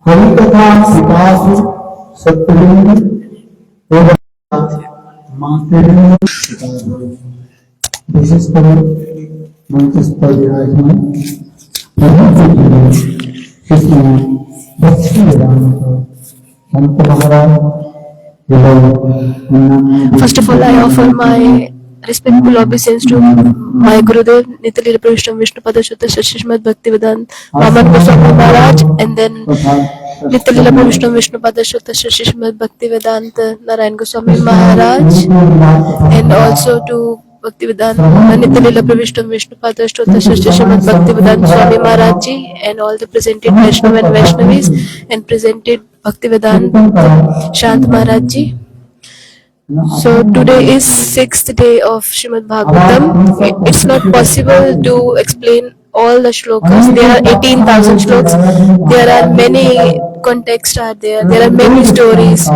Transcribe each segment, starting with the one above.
हरि कथा पितासु सत्यलिंग एवं मातृलिंग विशेषकर मंच पर विराजमान कृष्ण भक्ति वेदांत संत महाराज। First of all, I offer my respectful obeisance to my Gurudev, Nityalila Pravishtam Vishnupada Shuddha Srimad Bhaktivedanta Vaman Goswami Maharaj, and then Nityalila Pravishtam Vishnupada Shuddha Srimad Bhaktivedanta Narayan Goswami Maharaj, and also to Bhaktivedanta Nityalila Pravishtam Vishnupada Shuddha Srimad Bhaktivedanta Swami Maharaj ji, and all the presented Vaishnav and Vaishnavis, and presented Bhaktivedanta Shant Maharaj ji. So today is 6th day of Srimad Bhagavatam. It's not possible to explain all the shlokas. There are 18,000 shlokas. There are many contexts are there. There are many stories.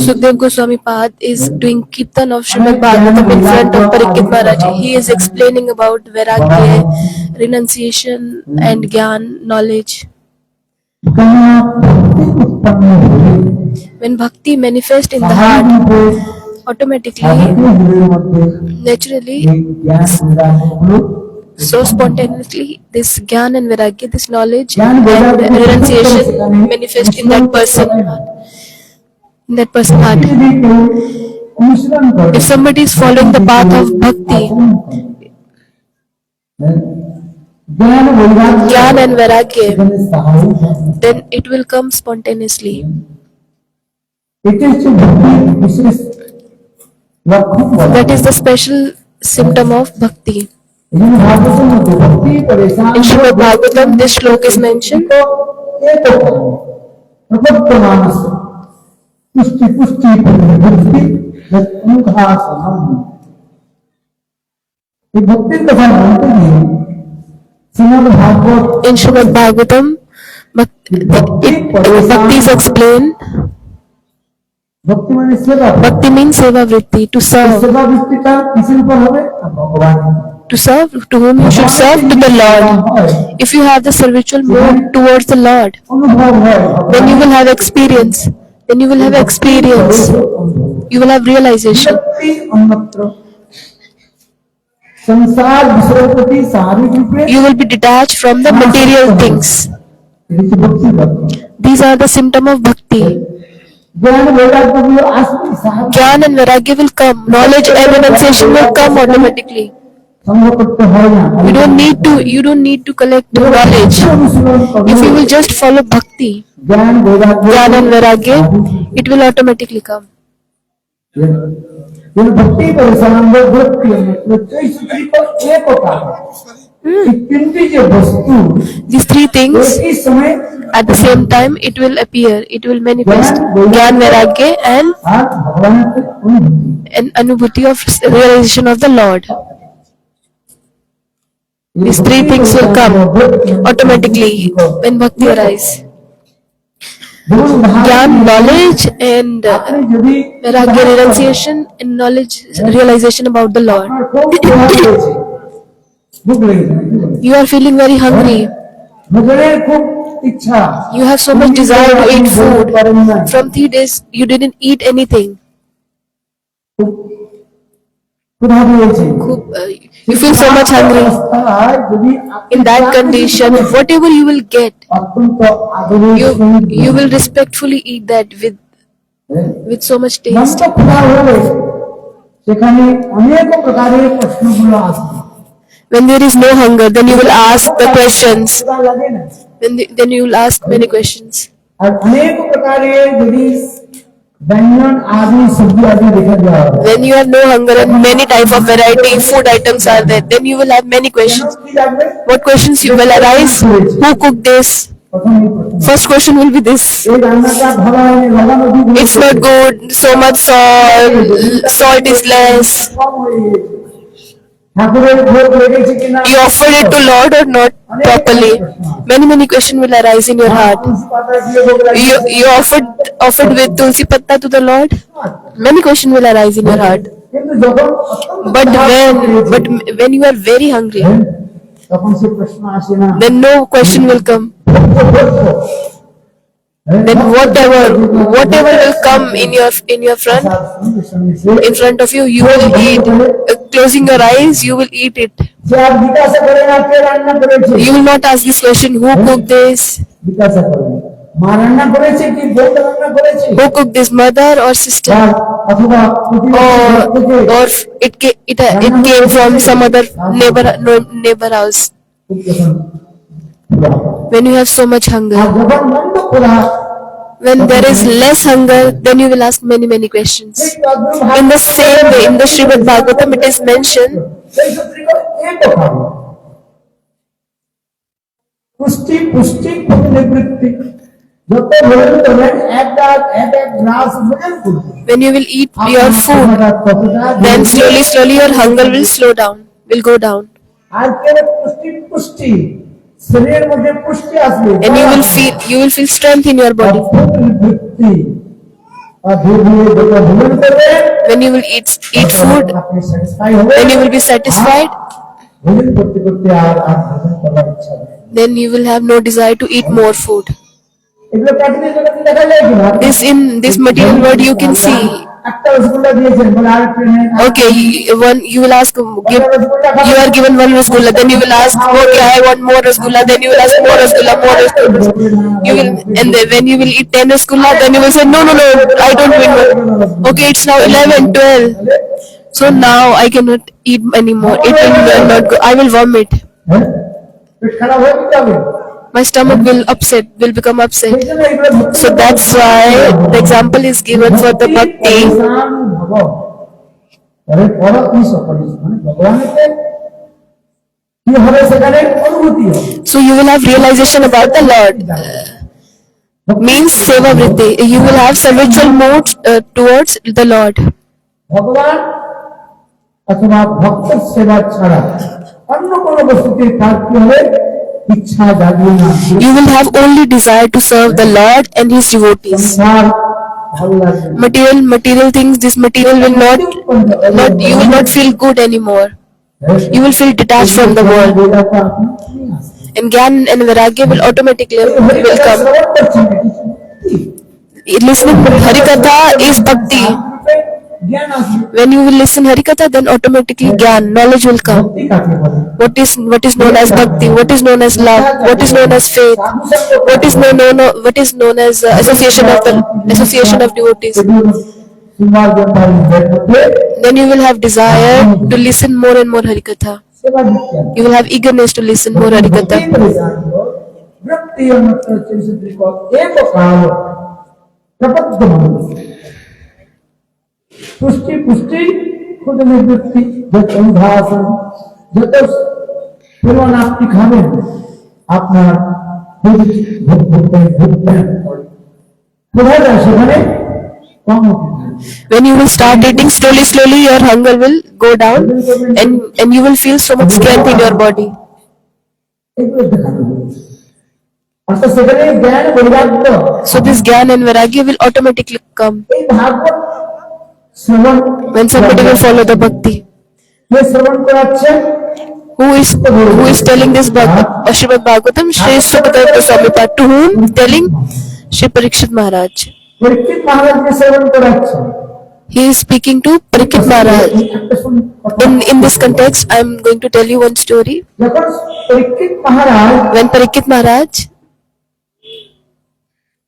Sukdev Goswami Pad is doing Kirtan of Srimad Bhagavatam in front of Parikshit Maharaj. He is explaining about Vairagya, renunciation and Gyan, knowledge. When bhakti manifests in the heart, automatically, naturally, so spontaneously, this Gyan and Vairagya, this knowledge and renunciation manifest in that person. In that person's heart. If somebody is following the path of bhakti, Gyan and Vairagya, then it will come spontaneously. That is the special symptom of bhakti. In Srimad Bhagavatam, this shloka is mentioned. In Srimad Bhagavatam, bhakti is explained. Bhakti means seva vritti, to serve. To serve, to whom you should serve? To the Lord. If you have the servitual mood towards the Lord, then you will have experience. Then you will have experience. You will have realization. You will be detached from the material things. These are the symptom of bhakti. Gyan and Vairagya will come. Knowledge and renunciation will come automatically. You don't need to collect knowledge. If you will just follow bhakti, Gyan and Vairagya, it will automatically come. These three things at the same time it will appear, it will manifest. Gyan, Vairagya and Anubhuti of realization of the Lord. These three things will come automatically when bhakti arises. Gyan, knowledge, and Vairagya, renunciation, and knowledge, realization about the Lord. You are feeling very hungry. You have so much desire to eat food. From 3 days, you didn't eat anything. You feel so much hungry. In that condition, whatever you will get, you will respectfully eat that with so much taste. When there is no hunger, then you will ask the questions. Then you will ask many questions. When you have no hunger and many type of variety food items are there, then you will have many questions. What questions you will arise? Who cooked this? First question will be this. It's not good, so much salt is less. You offered it to Lord or not properly? Many questions will arise in your heart. You offered with tulsi patta to the Lord? Many questions will arise in your heart. কিন্তু যখন অত্যন্ত But Das হয়েছে, when you are very hungry, তখন সে প্রশ্ন আসে না। then no question will come. Then whatever will come in your front, in front of you, you will eat. Closing your eyes, you will eat it. সে আর জিজ্ঞাসা করে না কে রান্না করেছে, You will not ask this question, who cooked this? জিজ্ঞাসা করে না মা রান্না করেছে কি বোন রান্না করেছে, Who cooked this, mother or sister? অথবা Or it came from some other neighbor house. When you have so much hunger, আর যখন মন্দ খোলা, when there is less hunger, then you will ask many questions. In the same way, in the Srimad Bhagavatam, it is mentioned, সেই সূত্রে একও খাবে পুষ্টি পুষ্টি নিবৃত্তি, যত ভোজন করবেন এক গ্লাস ভোজন করবেন, when you will eat your food, then slowly your hunger will slow down, will go down, আর কে পুষ্টি পুষ্টি শরীরের মধ্যে পুষ্টি আসবে, and you will feel strength in your body. নিবৃত্তি আর ধীরে ধীরে যত ভোজন করবেন, When you will eat food, আপনি স্যাটিসফাই হবেন, then you will be satisfied, ভোজন করতে করতে আর ভোজন করার ইচ্ছা হবে। then you will have no desire to eat more food. এগুলো প্রাকৃতিক জগতে দেখা যায় কিনা? In this material world you can see. একটা রসগোল্লা দিয়েছেন বলে আর একটু নেন, Okay, you will ask, you are given one rasgulla, then you will ask, okay, I want more rasgulla, then you will ask more rasgulla. You will, and then when you will eat 10 rasgulla, then you will say, no, I don't want more. Okay, it's now 11, 12. So now I cannot eat anymore. It will not go. I will vomit. হ্যাঁ? পেট খারাপ হয়ে যাবে। My stomach will become upset. সেই জন্য এগুলো ভক্তি So that's why the example is given for the bhakti. আরে পড়া কি সকলিস মানে ভগবানের কি হবে সেখানে অনুভূতি হবে। So you will have realization about the Lord. Means seva vritti. You will have spiritual mood towards the Lord. ভগবান অথবা ভক্তের সেবা ছাড়া অন্য কোনো বস্তুতে তার কি হবে ইচ্ছা জাগবে না। You will have only desire to serve the Lord and His devotees. তার ভালো লাগবে Material things. This material will not. You will not feel good anymore. You will feel detached from the world. And Gyan and Vairagya will automatically come. Listening Harikatha is bhakti. জ্ঞান আসবে। When you will listen Harikatha, then automatically Gyan, knowledge will come. ভক্তি কাকে বলে? What is known as bhakti? What is known as love? What is known as faith? What is known as association of devotees? সীমার মধ্যে Then you will have desire to listen more and more Harikatha. সেবা দিচ্ছেন। You will have eagerness to listen more Harikatha. वृत्ति एक काल प्रबद्ध पुष्टि पुष्टि खुद निवृत्ति যত অনুধাসন যত পূরণ আপনি খাবেন আপনার বোঝা যায় সেখানে কম হতে থাকে। When you will start eating slowly, your hunger will go down, and you will feel so much strength in your body. এগুলো দেখানো হয়েছে। অর্থাৎ সেখানে জ্ঞান বৈরাগ্য So this Gyan and Vairagya will automatically come এই ভাগবত শ্রবণ when somebody will follow the bhakti. কে শ্রবণ করাচ্ছে Who is telling this Srimad Bhagavatam? Shri Sukadeva Goswami Pad. To whom? Telling Shri Parikshit Maharaj. পরীক্ষিত মহারাজকে শ্রবণ করাচ্ছে। He is speaking to Parikshit Maharaj. In this context, I am going to tell you one story. যখন পরীক্ষিত মহারাজ When Parikshit Maharaj,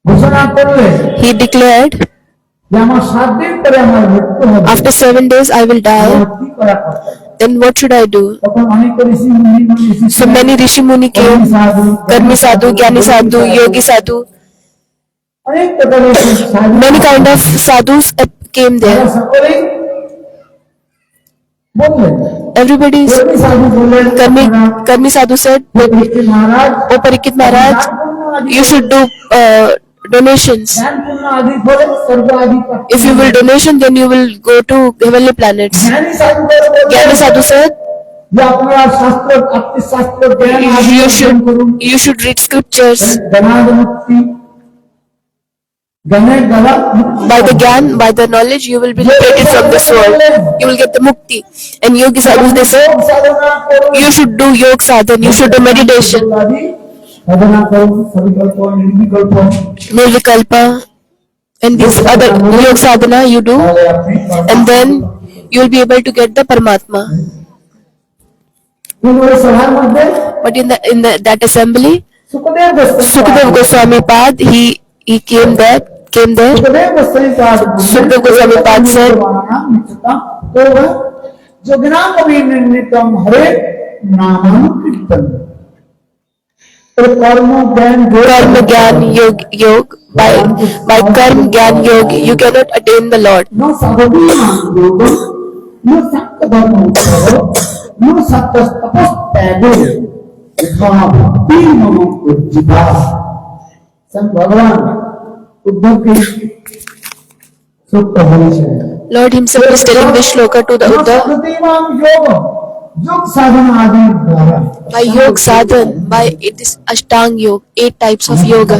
ঘোষণা করলেন he declared, যে আমার 7 দিন পরে আমার মৃত্যু হবে, after 7 days I will die. আমার কি করা কর্তব্য? Then what should I do? তখন অনেক ঋষি মুনি So many Rishi Muni came, Karmi Sadhu, Gyani Sadhu, Yogi Sadhu. অনেক প্রকারের সাধু Many kind of sadhus came তারা there. সকলেই বললেন, Everybody is কর্মী সাধু বললেন, Karmi Sadhu said, Parikshit Maharaj "Oh Parikshit Maharaj, you should do donations. জ্ঞানপূর্ণ আদি ফলে স্বর্গ আদি প্রাপ্তি। If you will donation, then you will go to heavenly planets." জ্ঞানী সাধু বললেন, Gyani Sadhu said, যে আপনারা শাস্ত্র আপনি শাস্ত্র জ্ঞান "You অর্জন করুন, should read scriptures. জ্ঞানাদ মুক্তি জ্ঞানের দ্বারা By the gyan, by the knowledge, you will be liberated from this world. You will get the mukti. And yogi sadhus, they say, সাধনা করুন, you should do yoga sadhana, you should do meditation, সাধনা করুন, সবিকল্প নির্বিকল্প, nirvikalpa, and this other yoga sadhana you do, তাহলে আপনি and then you will be able to get the Paramatma. কিন্তু ওই সভার মধ্যে But in that assembly, Sukhdev Goswami Sukadev Goswami Pad, he came there. Sukhdev Goswami पाद Sukhdev Goswami Pad said, जोगिनाम हरे नाम कीर्तन तो कर्म ज्ञान Karma Gyan Yog, by Karma Gyan Yog, you cannot attain the Lord. न साधवी योग न सत्य धर्म न सत्य तपस त्यागो यथा भक्ति मम उज्जिता संत भगवान उद्धव की सुप्त होनी चाहिए Lord himself is telling this shloka to the Uddhav. योग साधना आदि द्वारा By yoga sadhan, by it is Ashtang Yoga, 8 types of yoga.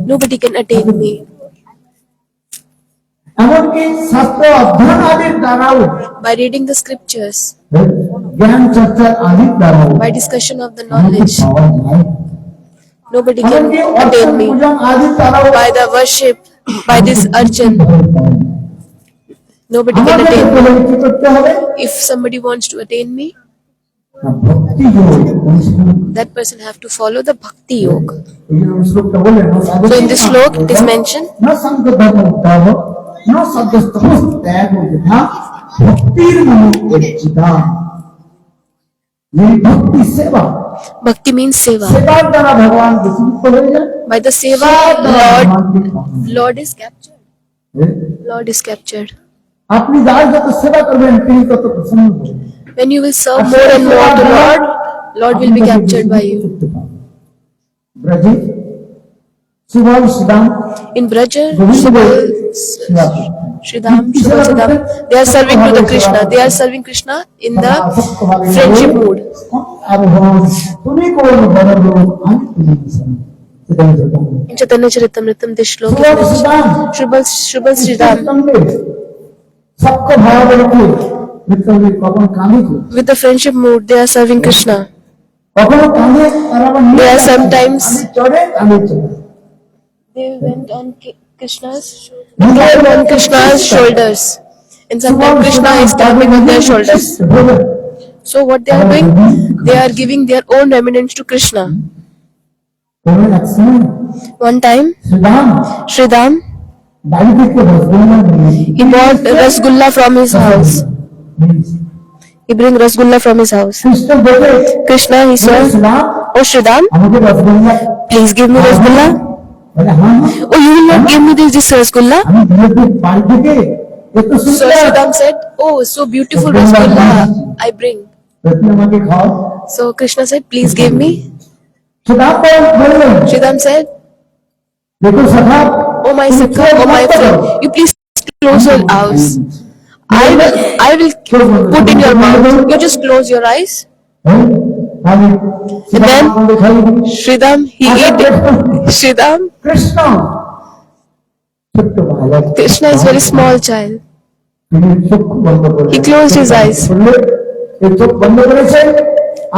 Nobody can attain me. এমনকি শাস্ত্র অধ্যয়ন আদির দ্বারাও By reading the scriptures, জ্ঞান চর্চার আদির দ্বারাও by discussion of the knowledge, পাওয়া যায় nobody can এমনকি অর্চন attain me. পূজন আদির দ্বারাও By the worship, by this archan, nobody can আমাদের attain me. বলে কি করতে হবে If somebody wants to attain me, না ভক্তি যোগ অনুশীলন that person have to follow the bhakti yoga. এই যে শ্লোকটা বললেন না So in this slok, it is mentioned, না সংকল্প উদ্ধাব না সদ্যস্তমস ত্যাগ যথা ভক্তির মন উচ্চিতা এই ভক্তি সেবা bhakti means seva. সেবার দ্বারা ভগবান বিশুদ্ধ হয়ে যায় By the seva, Lord is captured. Lord is captured. আপনি যার যত সেবা করবেন তিনি তত প্রসন্ন হবেন When you will serve more and more to Lord, Lord will be captured by you. ব্রজে Subal Sudam In Braja, Subal, Shridham, Subal, Siddham, they are serving to the Krishna. They are serving Krishna in the friendship mood. তুমি কোন বড় লোক আমি তুমি সেটাই যেতাম In Chaitanya Charitamrita, this shlok is Subal mentioned. Sudam Shubal Shridham, সবকে ভালো বলতে মিত্রদের কখন কাঁদিছে with the friendship mood, they are serving Krishna. কখনো কাঁদে আর আবার নিয়ে They are যায়। sometimes, আমি চড়ে কাঁদে চড়ে they went on Krishna's shoulders. And sometimes Krishna is standing on their shoulders. So what they are doing? They are giving their own remnants to Krishna. One time, Shridham, বাড়ি থেকে রসগোল্লা নিয়ে he bought rasgulla from his house. He bring rasgulla from his house. Krishna বলে Krishna, he said, Sudam "Oh Shridham, আমাকে rasgulla please give me rasgulla." বলে হ্যাঁ হ্যাঁ। Oh, you will not give me this rasgulla? আমি বিয়েতে বাড়ি থেকে একটু So সুন্দর Shridham said, "Oh, so beautiful rasgulla I bring." তুমি আমাকে খাও So Krishna said, "Please give me." Sudam বললেন Shridham said, দেখো সখা "Oh my Sakha, oh my friend, you please close your eyes. I will put in your mouth. You just close your eyes." হ্যাঁ, আমি And then Shridham, he ate it. Shridham, Krishna ছোট্ট বালক Krishna is very small child. তিনি চক্ষু বন্ধ করলেন He closed his eyes. বললেন, এই চোখ বন্ধ করেছে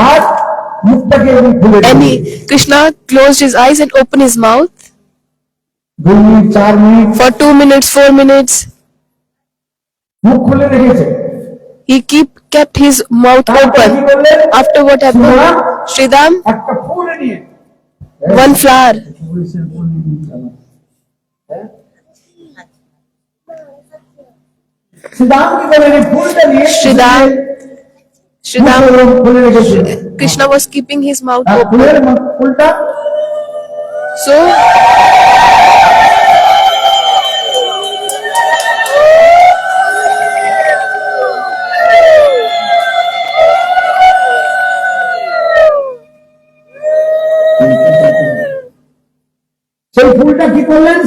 আর মুখটাকে এমনি খুলে And দিলেন। Krishna closed his eyes and opened his mouth 2 minute 4 minute for 2 minutes, 4 minutes. মুখ খুলে রেখেছে He kept his mouth তারপর কি open. করলেন After what happened? Shridham, একটা ফুল নিয়ে one flower. পুলিশের ফুল নিয়ে চালা শ্রীরাম কি করলেন এই ফুলটা নিয়ে Shridham, মুখে খুলে রেখেছে Krishna was keeping his mouth R open. ফুলের ফুলটা So সেই ফুলটা কি করলেন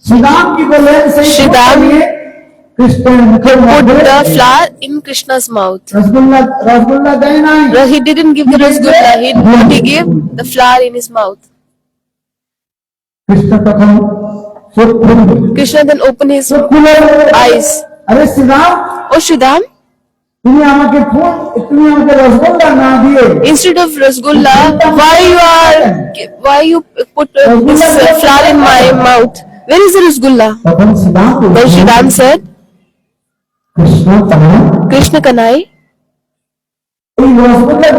শ্রীরাম কি করলেন সেই ফুলটা শ্রীরাম নিয়ে কৃষ্ণের মুখের put মধ্যে the flour in Krishna's mouth. Rasgulla দেয় নাই, He didn't give the rasgulla. He gave the flour in his mouth. Krishna তখন চোখ খুলবে, Krishna then opened his চোখ খুলে eyes. আরে শ্রীরাম, Oh Sridham, তুমি আমাকে রসগোল্লা না দিয়ে instead of rasgulla, why you put this flour in my mouth? Where is the rasgulla? তখন Shriram Then Sridham said, Krishna তারা Krishna Kanai, এই রসগোল্লা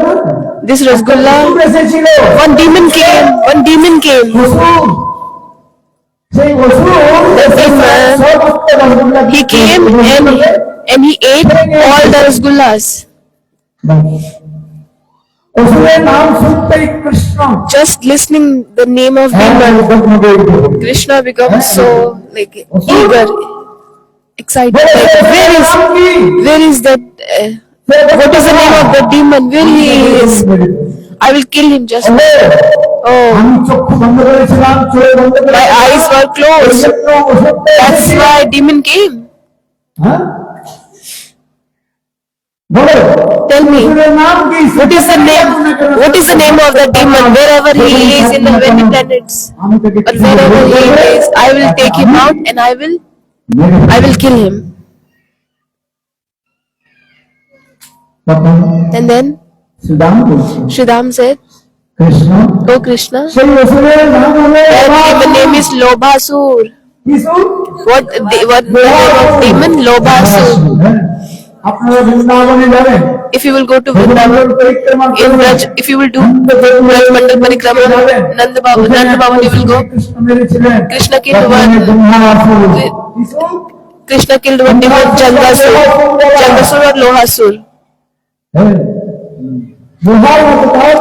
this rasgulla, এসেছিল, one demon came. অসুর, সেই অসুর সমস্ত rasgulla He came and he ate all the rasgullas. অসুরের নাম শুনতেই Krishna Just listening the name of demon, Krishna becomes so like eager, excited. Like, where is that? What is the name of the demon? Where he is? I will kill him just now. Oh, আমি চক্ষু বন্ধ করেছিলাম, চোখ বন্ধ my করেছিলাম, eyes were closed. That's why demon came. হ্যাঁ বলো, Tell me, অসুরের নাম কি? what is the name? What is the name of the demon? Wherever he is in the many planets, আমি তাকে or wherever he is, I will take him out and I will kill him. তখন And then Shriram বলছে, Sridham said, Krishna Oh Krishna, সেই অসুরের নাম হলো that demon name is Lobhasur. কিছু What the name of demon? Lobhasur. আপনারা বৃন্দাবনে যাবেন, If you will go to Vrindavan, in Braj, if you will do Braj Mandal Parikrama, Nanda Bhavan you will go. Krishna মেরেছিলেন, Krishna killed one. Krishna killed one demon, Jangasur or Lohasur. লোহার মতো তার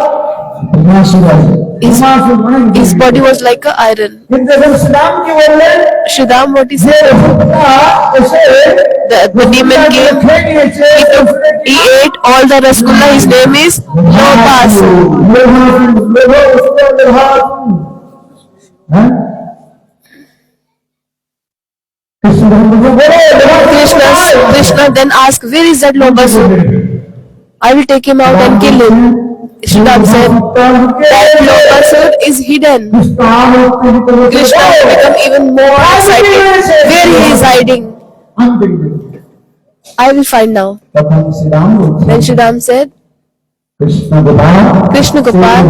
বিনাশী আছে। বিনাশী মানে His body was like a iron. কিন্তু যখন শ্রীরাম কি বললেন, Sridham, what he যে said? অসুরটা এসে The demon came. খেয়ে নিয়েছে, He ate all the rasgulla. His name is Lobhasur. হ্যাঁ কৃষ্ণ বলছে, বলো, Krishna then asked, where is that Lobhasur? I will take him out and kill him. Sridham said, that Lobhasur is hidden. Krishna became even more excited. Where he is hiding? I will find now. তখন শ্রীরাম বলছে, Then Sridham said, Krishna Gopal,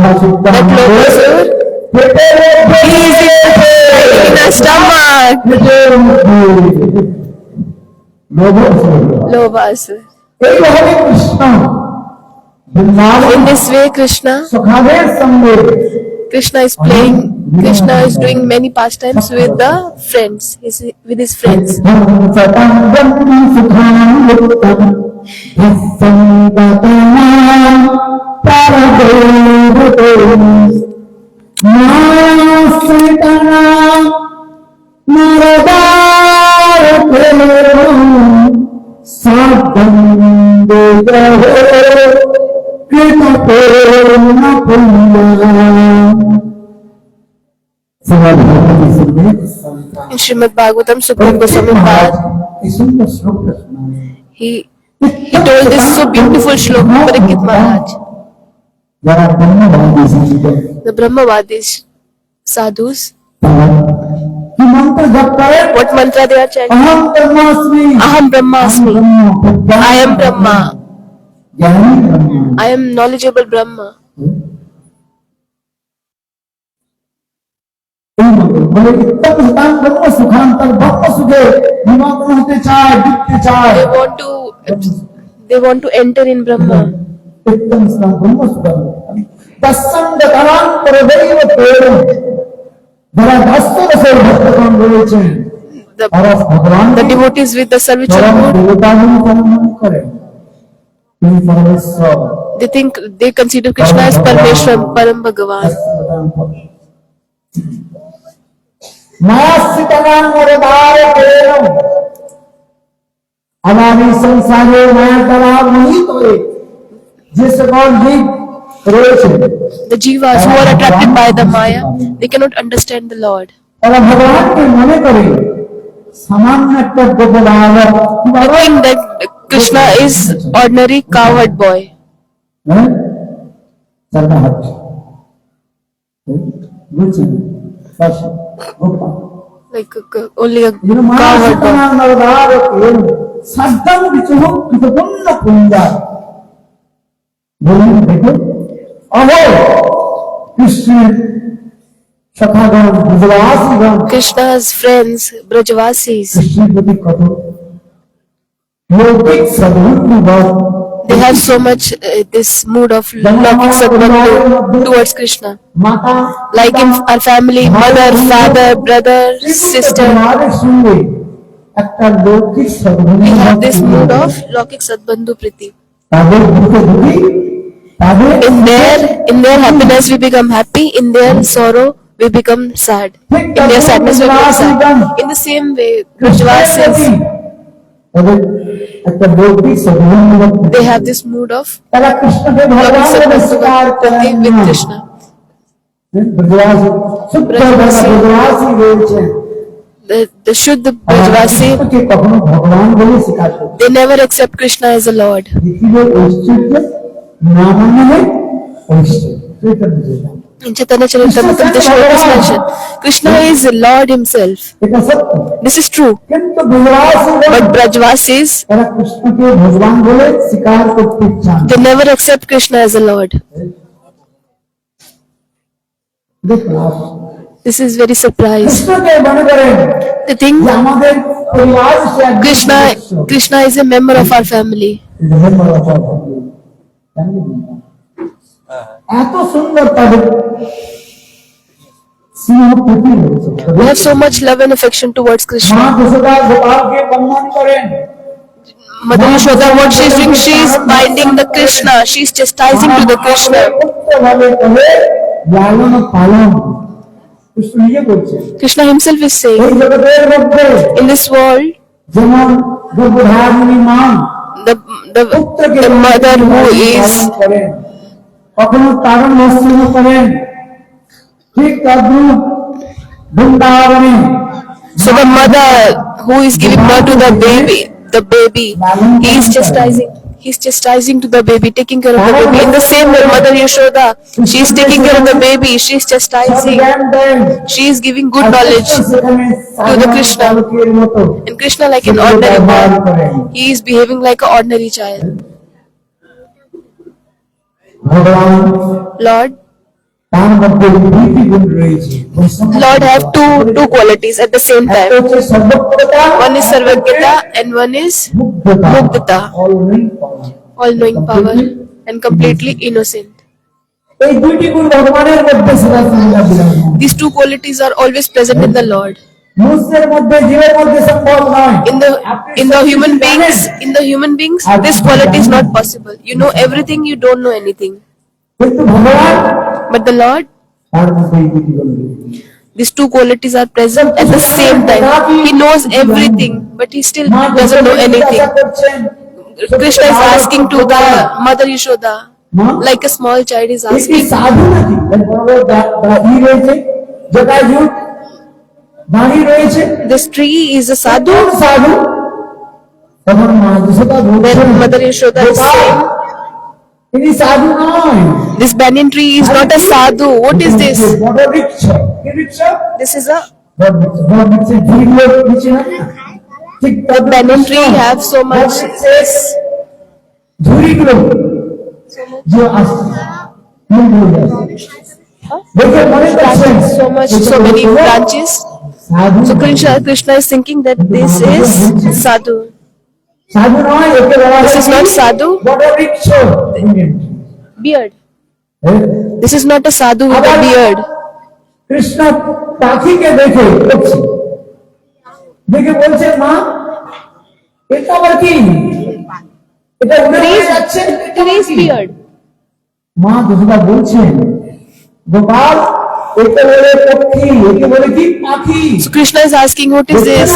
that Lobhasur, he is in the stomach. Lobhasur. এইভাবে Krishna Vrindavan In this way, Krishna সুখাদের সঙ্গে is playing. Krishna is doing many pastimes with the friends, with his friends. In Srimad Bhagavatam, Supreme Goswami Maharaj, he told this so beautiful shloka to Parikshit Maharaj. The Brahmavadis sadhus, what mantra they are chanting? Aham Brahmasmi. I am Brahma. I am knowledgeable Brahma. They want to enter in Brahma. The devotees with the servitude mood, they consider Krishna as Parmeshwar, Param Bhagavan. हमारी संसारे माया द्वारा मोहित हुए जिस कौन जीव रोए The jivas who are attracted by the Maya, they cannot understand the Lord. और भगवान के मने करे সামান্য একটা দ্রব্য বাড়ালো কি I বাড়ালো? think that Krishna is ordinary cowherd boy. হ্যাঁ চারটা হাত বুঝছেন গোপা Like only a ಇದು cowherd boy. ಮಾನಸಿಕನಾದವರಾಗಕ್ಕೆ ಸದ್ದಂ ಬಿಚ್ಚು ಕೃತಪುಣ್ಯ ಪುಂಜ বলুন দেখো অহো কৃষ্ণের সখাগণ ব্রজবাসীগণ Krishna's friends, Brajavasis, কৃষ্ণের প্রতি কত লৌকিক সদ্বন্ধুগণ they have so much this mood of locking sadbandhu towards Krishna. মাতা Like in our family, mother, father, brother, sister, তোমাদের সঙ্গে একটা লৌকিক we সদ্বন্ধু have this mood of locking sadbandhu priti. তাদের দুঃখে দুঃখী তাদের In their happiness we become happy, in their sorrow we become sad, in their sadness we become sad. In the same way, Brajavasis, তাদের একটা লৌকিক সদ্বন্ধু they have this mood of তারা কৃষ্ণকে locking ভগবান বলে স্বীকার sadbandhu করেন priti with না। Krishna. ব্রজবাসী শুদ্ধ ব্রজবাসী রয়েছেন The Shuddha Brajavasi, কৃষ্ণকে কখনো ভগবান বলে স্বীকার করেন they never accept Krishna as a Lord. পৃথিবীর ঐশ্বর্য না মানলে ঐশ্বর্য চৈতন্য চেতনা। In Chaitanya Charitamrita, the Shri Krishna mentioned, Krishna is Lord himself. এটা সত্য This is true. কিন্তু ব্রজবাসীগণ But Brajavasis, তারা কৃষ্ণকে ভগবান বলে স্বীকার করতে চান they never accept Krishna as a Lord. দেখুন, This is very surprise. কৃষ্ণকে মনে করেন They think যে আমাদের পরিবার সে একজন সদস্য। Krishna is a member of our family. এটা member of our family। জানেন না? এত সুন্দর তাদের স্নেহ প্রীতি রয়েছে। We have so much love and affection towards মা Krishna. যশোদা গোপালকে বন্ধন করেন Mother Yashoda, what she is doing, she is binding the Krishna. She is chastising to the Krishna. ভাবে করে লালন পালন কৃষ্ণ নিজে করছে Krishna himself is saying, এই জগতের মধ্যে in this world, যেমন গর্ভধারিণী মা the, পুত্রকে the mother who is পালন করেন কখনো তারণ মস্তিষ্ক করেন ঠিক তদ্রূপ বৃন্দাবনে so the mother who is giving birth to the baby, he is chastising to the baby, taking care of the baby. In the same way, Mother Yashoda, she is taking care of the baby, she is chastising, জ্ঞান দেন she is giving good knowledge. সেখানে to the Krishna. বালকের মতো And Krishna, like an ordinary boy, he is behaving like an ordinary child. ভগবান Lord, তার মধ্যে দুইটি গুণ রয়েছে Lord have two qualities at the same একটা time. হচ্ছে সর্বজ্ঞতা One is Sarvagita and one is Mugdhata, all-knowing power and completely innocent. এই দুইটি গুণ ভগবানের মধ্যে সদাসর্বদা বিরাজমান These two qualities are always present in the Lord. মনুষ্যের মধ্যে জীবের মধ্যে সম্ভব নয় In the human beings, this quality is not possible. You know everything, you don't know anything. কিন্তু ভগবান But the Lord, তার মধ্যে এই দুইটি গুণ রয়েছে these two qualities are present at the same time. He knows everything, but he still মা doesn't know anything. জিজ্ঞাসা করছেন Krishna is asking to the Mother Yashoda, like a small child is এই কি asking. সাধু নাকি বড় দাঁড়িয়ে রয়েছে জটাজুট দাঁড়িয়ে রয়েছে This tree is a sadhu. কোন সাধু তখন মা যশোদা বলছেন Then Mother Yashoda is saying, তিনি সাধু নয় this banyan tree is not a sadhu. What is this? বড় বৃক্ষ কি বৃক্ষ This is a বড় বৃক্ষের ঝুড়িগুলো নিচে না ঠিক তদ্রূপ banyan tree Krishna have so much বড় ঝুড়িগুলো যে আসছে ফুলগুলো আসছে দেখে মনে করছেন so many branches. সাধু So Krishna is thinking that this is sadhu. সাধু নয় একে বলা This is not sadhu. বড় বৃক্ষ Beard. This is not a sadhu with a beard. Krishna পাখিকে দেখে বলছে দেখে বলছে মা এটা আবার কি এটা উড়ে উড়ে যাচ্ছে Tree's beard. মা যশোদা বলছেন গোপাল একে বলে পক্ষী একে বলে কি পাখি So Krishna is asking, what is this?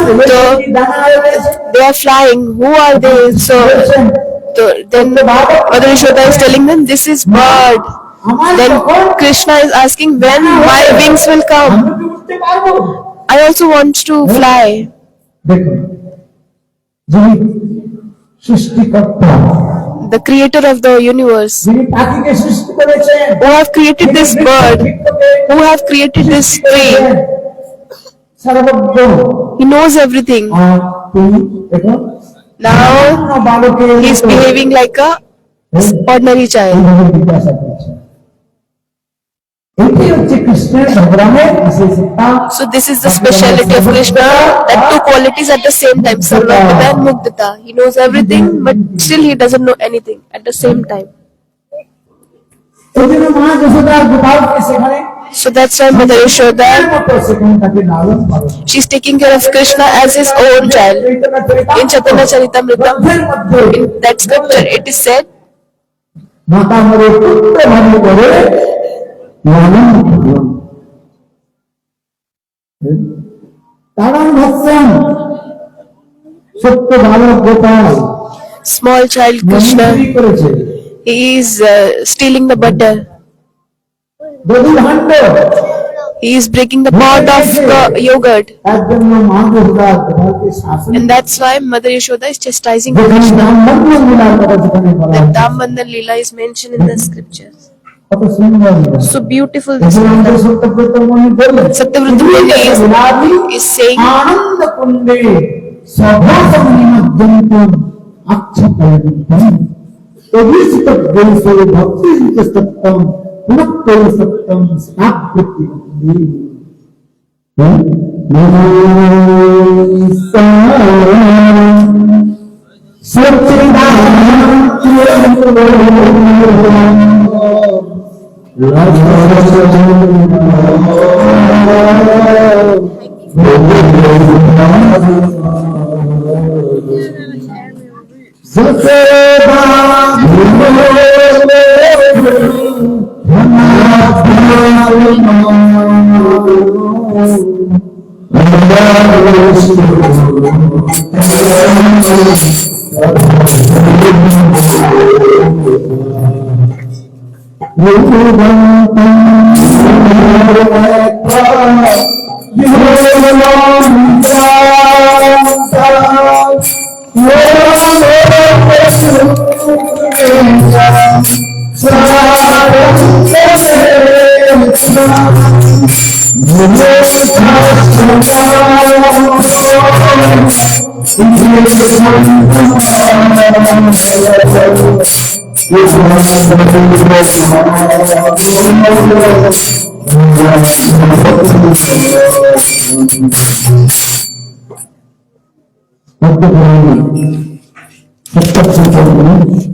দানা হয়ে গেছে They are flying. Who are they? So then Mother Yashoda is telling them, this is bird. Then Krishna is asking, when my wings will come? আমি কি উঠতে পারবো I also want to fly. দেখুন, যিনি সৃষ্টিকর্তা, the creator of the universe, যিনি পাখিকে সৃষ্টি করেছেন, who have created this bird, who have created this tree, সর্বজ্ঞ, he knows everything. আর তিনি দেখুন Now বালকের he is behaving like a ordinary child. এইভাবে জিজ্ঞাসা করছেন। এটি হচ্ছে কৃষ্ণের সংগ্রামের বিশেষতা। So this is the speciality of Krishna, that two qualities at the same time, Sarvagata and Mugdata. He knows everything, but still he doesn't know anything at the same time. এই জন্য মা যশোদা গোপালকে সেখানে So that's why Mother Yashoda, মতো সেখানে তাকে লালন পালন she's taking care of Krishna as his own child. In Chaitanya Charitamrita, in that scripture, it is said, মাতা মরে পুত্র ভাবে করে লালন পালন। তারান ভক্তন সত্য বালক গোপাল small child Krishna, চুরি করেছে, he is stealing the butter. Dadhi ভাণ্ড He is breaking the pot of the yogurt. তার জন্য মা যশোদা গোপালকে শাসন And that's why Mother Yashoda is chastising যেখানে Krishna. ব্রাহ্মণ লীলার কথা যেখানে বলা The হয়, Dambandan Leela is mentioned in the scriptures. কত সুন্দর লীলা। So beautiful this যেখানে আমাদের Leela. সত্যব্রত মণি বললেন, Satyavrata Muni is saying, আনন্দ কুণ্ডে সভাসং নিমজ্জন্তম আচ্ছাদয়ন্তম অভিষিত বৈষে ভক্তি সত্যম পুনঃ সত্যম স্নাপ্তি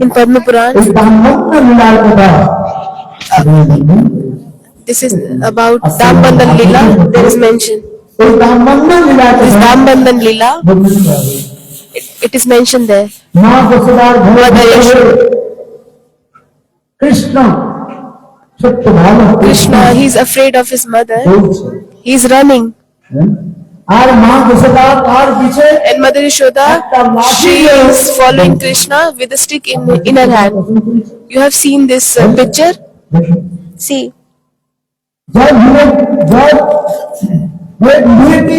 in Padma Puran, এই ব্রাহ্মণ লীলার কথা this is about Dambandan Leela. There is mention. এই ব্রাহ্মণ লীলার This কথা Dambandan Leela, বলতে হবে। it is mentioned there. মা যশোদার Mother Yashoda. কৃষ্ণ সত্য ভালো Krishna, he is afraid of his mother. বলছে, He is running. আর মা যশোদা তার পিছে And Mother Yashoda, she is following Krishna with a stick in her hand. You have seen this picture? See, জয় ভীম জয় মেয়েটি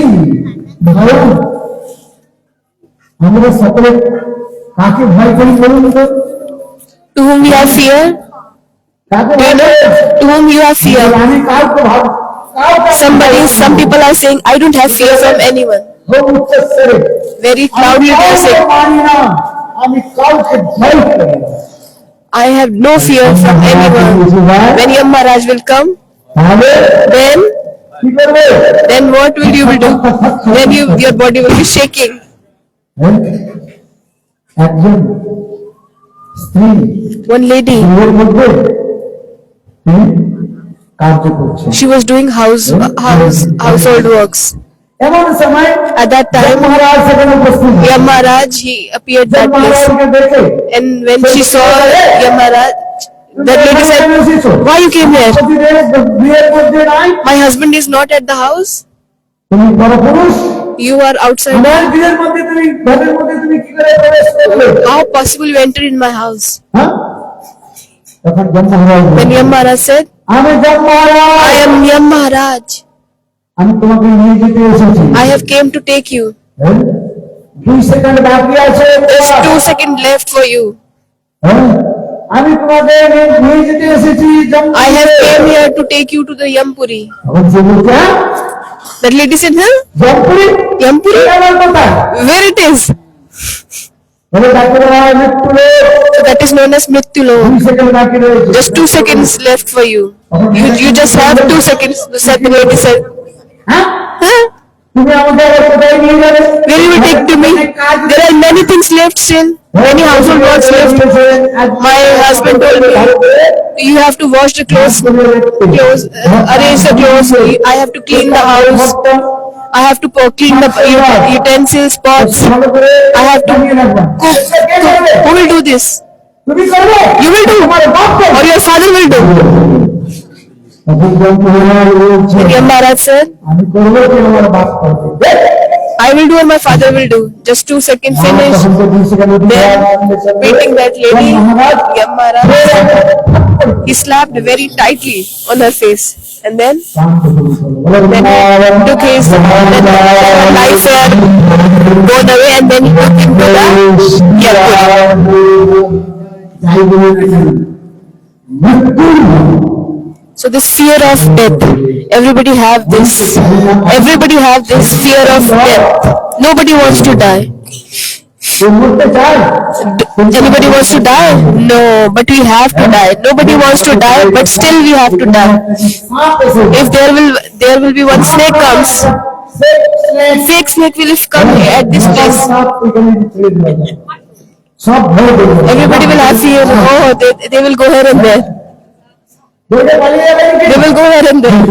ভয় আমরা সকলে কাকে ভয় করি বলুন তো? to whom you have fear? কাকে Do you ভয় know করি? to whom you have fear? আমি কাউকে Some people are saying, I don't have fear from anyone. Very loudly they are saying, আমি কাউকে ভয় করি না। I have no fear from anyone. When Yam Maharaj will come, তাহলে then কি করবে? what will you do? Then your body will be shaking. একজন স্ত্রী One lady, গৃহের মধ্যে তিনি কার্য করছে, she was doing household works. এমন সময় At that time, মহারাজ সেখানে উপস্থিত। Yam Maharaj, he appeared that place. মহারাজকে দেখে And when she saw Yam Maharaj, that lady said, why you came here? বিয়ের মধ্যে নাই, My husband is not at the house. তুমি পরপুরুষ, You are outside. আমার বিয়ের মধ্যে তুমি ঘরের মধ্যে তুমি কি করে প্রবেশ করলে? How possible you entered in my house? হ্যাঁ? তখন যম মহারাজ When বললেন, Yam Maharaj said, আমি যম I Maharaj, am Yam Maharaj. আমি তোমাকে নিয়ে যেতে এসেছি। I have came to take you. হ্যাঁ? 2 সেকেন্ড বাকি আছে There's তোমার। 2 seconds left for you. হ্যাঁ? আমি তোমাকে নিয়ে যেতে এসেছি I have জম্মুতে। came here to take you to the Yampuri. এখন যে বলছে, হ্যাঁ? That lady said, huh? জম্পুরি? Yampuri? এটা আমার কোথায়? Where it is? বলে ডাক্তার বাবা মৃত্যু লোক। That is known as 2 Mrityulok. Second বাকি রয়েছে। Just 2 seconds left for you. You just have 2 seconds. Said the lady said, হ্যাঁ? huh? তুমি আমাকে আবার কোথায় নিয়ে যাবে? Where you will take to me? There are many things left still. Many household works left. My husband told me, you have to wash the clothes, arrange the clothes. I have to clean the house. I have to clean the utensils, pots. ভালো করে I have to বানিয়ে রাখবা। cook. Who will do this? তুমি করবে? You will do. তোমার বাপ করবে। Or your father will do. তখন জম্মু মহারাজ বলছে, Yam Maharaj said, আমি করবো কি আমার বাপ করবে? I will do or my father will do. Just 2 seconds finish. তখন তো 2 second Then, beating that lady, Yam Maharaj, he slapped very tightly on her face. And then he took his knife hair, gone away, and then he took him to the Yampuri. So this fear of death, everybody have this. Everybody have this fear of death. Nobody wants to die. Anybody wants to die? No, but we have to die. Nobody wants to die, but still we have to die. If there will be one snake comes, fake snake will come at this place. Everybody will have fear. Oh, they will go here and there. They will go here and there.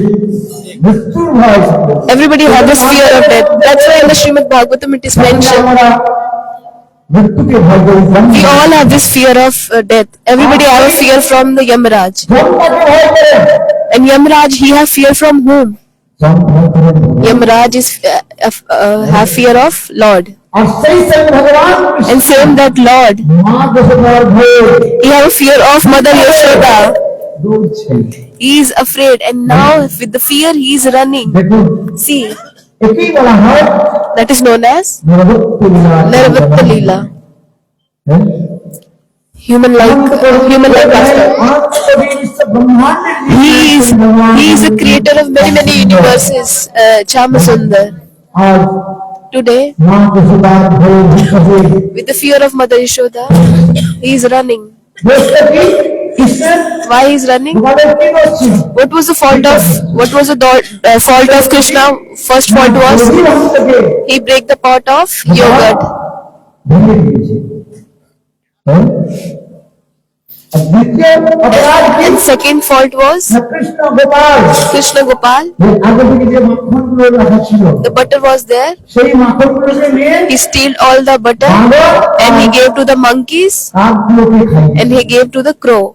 Everybody has this fear of death. That's why in the Srimad Bhagavatam it is mentioned. We all have this fear of death. Everybody have a fear from the Yamaraj. And Yamaraj, he have fear from whom? Yamaraj is have fear of Lord. And same that Lord, he have a fear of Mother Yashoda. He is afraid, and now with the fear he is running. See, that is known as Nirvatta Leela. Human like master. He is the creator of many universes. Chamasundar. Today, with the fear of Mother Yashoda, he is running. Why he is running? What was the fault of Krishna? First fault was he break the pot of yogurt. And second fault was Krishna Gopal. The butter was there. He stole all the butter and he gave to the monkeys and he gave to the crow.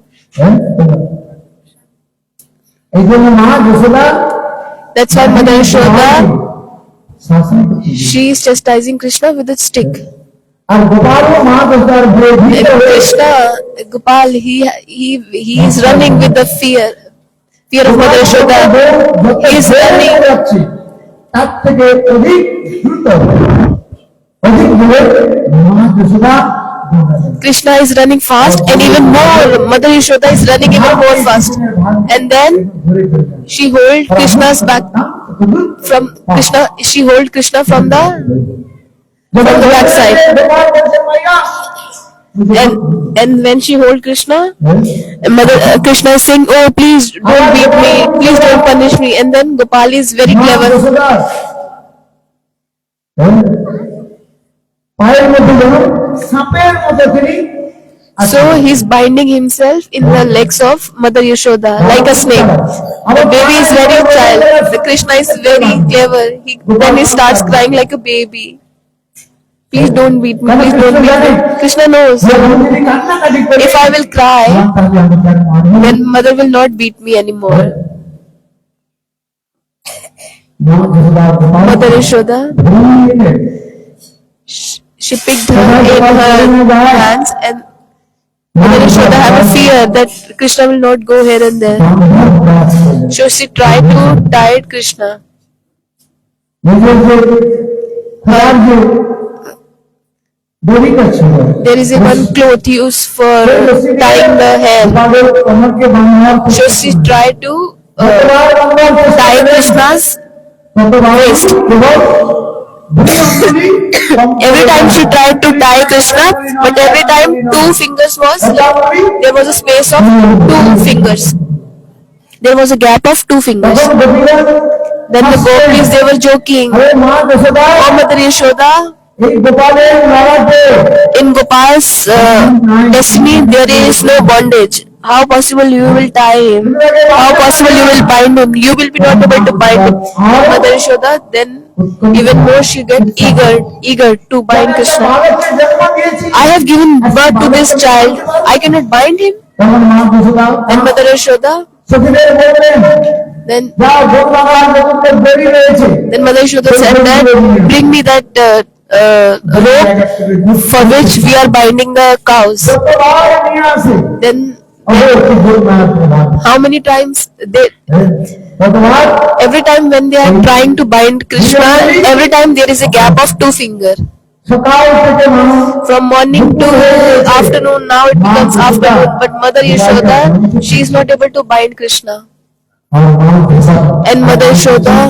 That's why Mother Yashoda, she is chastising Krishna with a stick. And Krishna, Gopal, he is running with the fear of Mother Yashoda. He is running. Krishna is running fast, and even more, Mother Yashoda is running even more fast. And then she hold Krishna's back from Krishna. She hold Krishna from the backside. And when she hold Krishna, Krishna is saying, "Oh, please don't beat me. Please don't punish me." And then Gopal is very clever. So he's binding himself in the legs of Mother Yashoda like a snake. The baby is very child. The Krishna is very clever. Then he starts crying like a baby. Please don't beat me. Please don't beat me. Krishna knows. If I will cry, then mother will not beat me anymore. Mother Yashoda, she picked her in her hands, and Mother Yashoda had a fear that Krishna will not go here and there. So she tried to tie Krishna. खराब जो बोरी का छुआ there is a one cloth used for tying the hair. कमर के बांधना So she tried to tie Krishna's waist. Every time she tried to tie Krishna, but every time two fingers was there was a space of 2 fingers. There was a gap of 2 fingers. Then the gopis, they were joking. अरे माँ Yashoda Oh, Mother Yashoda, एक Gopal in Gopal's destiny there is no bondage. How possible you will tie him? How possible you will bind him? You will be not able to bind him. Mother Yashoda, then even more she get eager to bind Krishna. बालक ने जन्म दिए थी I have given birth to this child. I cannot bind him. तब माँ Yashoda And Mother Yashoda, सखीदेव बोल रहे हैं then जाओ गोपाल को बेरी रहे थे Mother Yashoda said that bring me that rope for which we are binding the cows. तो बाहर नहीं आ से Then अबे की बोल रहा है how many times they भगवान every time when they are trying to bind Krishna, every time there is a gap of 2 finger. सकाल से मानो From morning to afternoon, now it becomes afternoon. But Mother Yashoda, she is not able to bind Krishna. And Mother Yashoda,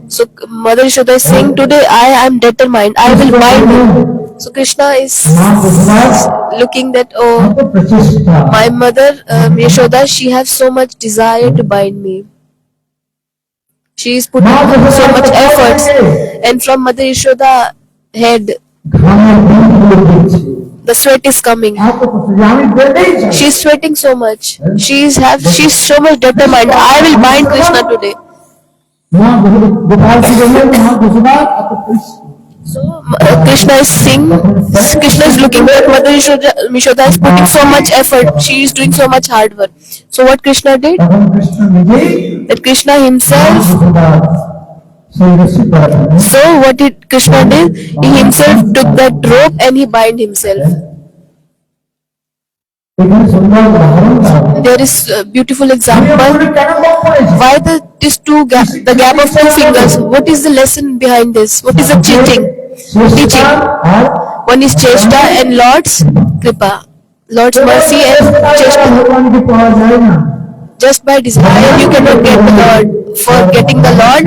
so Mother Yashoda is saying, today I am determined, I will bind him. So Krishna is looking that, oh, my mother Yashoda, she has so much desire to bind me. She is putting so much efforts, and from Mother Yashoda head the sweat is coming. She is sweating so much. She is so much determined. I will bind Krishna today. So Krishna is saying, Krishna is looking at Mother Yashoda is putting so much effort. She is doing so much hard work. So what Krishna did? That Krishna himself. So what did Krishna did? He himself took that rope and he bind himself. There is a beautiful example. Why the gap of 2 fingers? What is the lesson behind this? What is the teaching? One is Cheshta and Lord's Kripa. Lord's mercy and Cheshta. Just by desire you cannot get the Lord. For getting the Lord,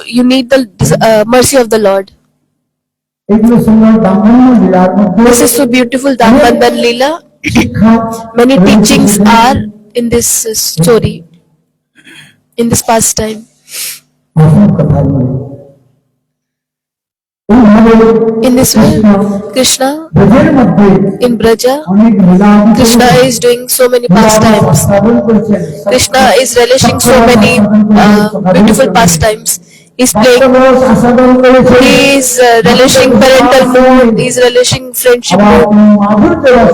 you need the mercy of the Lord. This is so beautiful, Dambandan Leela. Many teachings are in this story, in this pastime. In this way, Krishna in Braja, Krishna is doing so many pastimes. Krishna is relishing so many beautiful pastimes. He is playing, he is relishing parental mood, he is relishing friendship mood,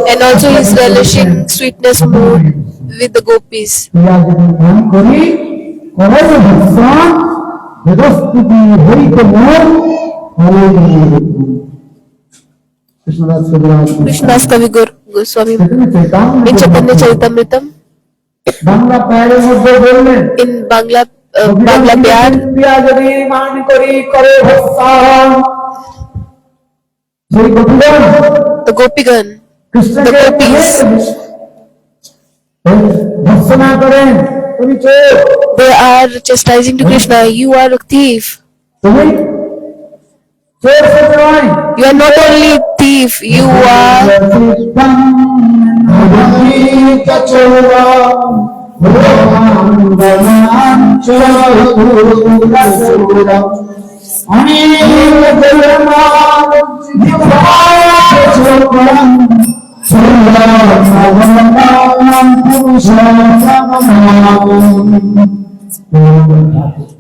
and also he is relishing sweetness mood with the gopis. Krishna's Kavi Goswami in Chaitanya Charitamritam, in Bangla Pyar, the Gopigan, the gopis, they are chastising to Krishna, you are a thief. You are not only thief, you are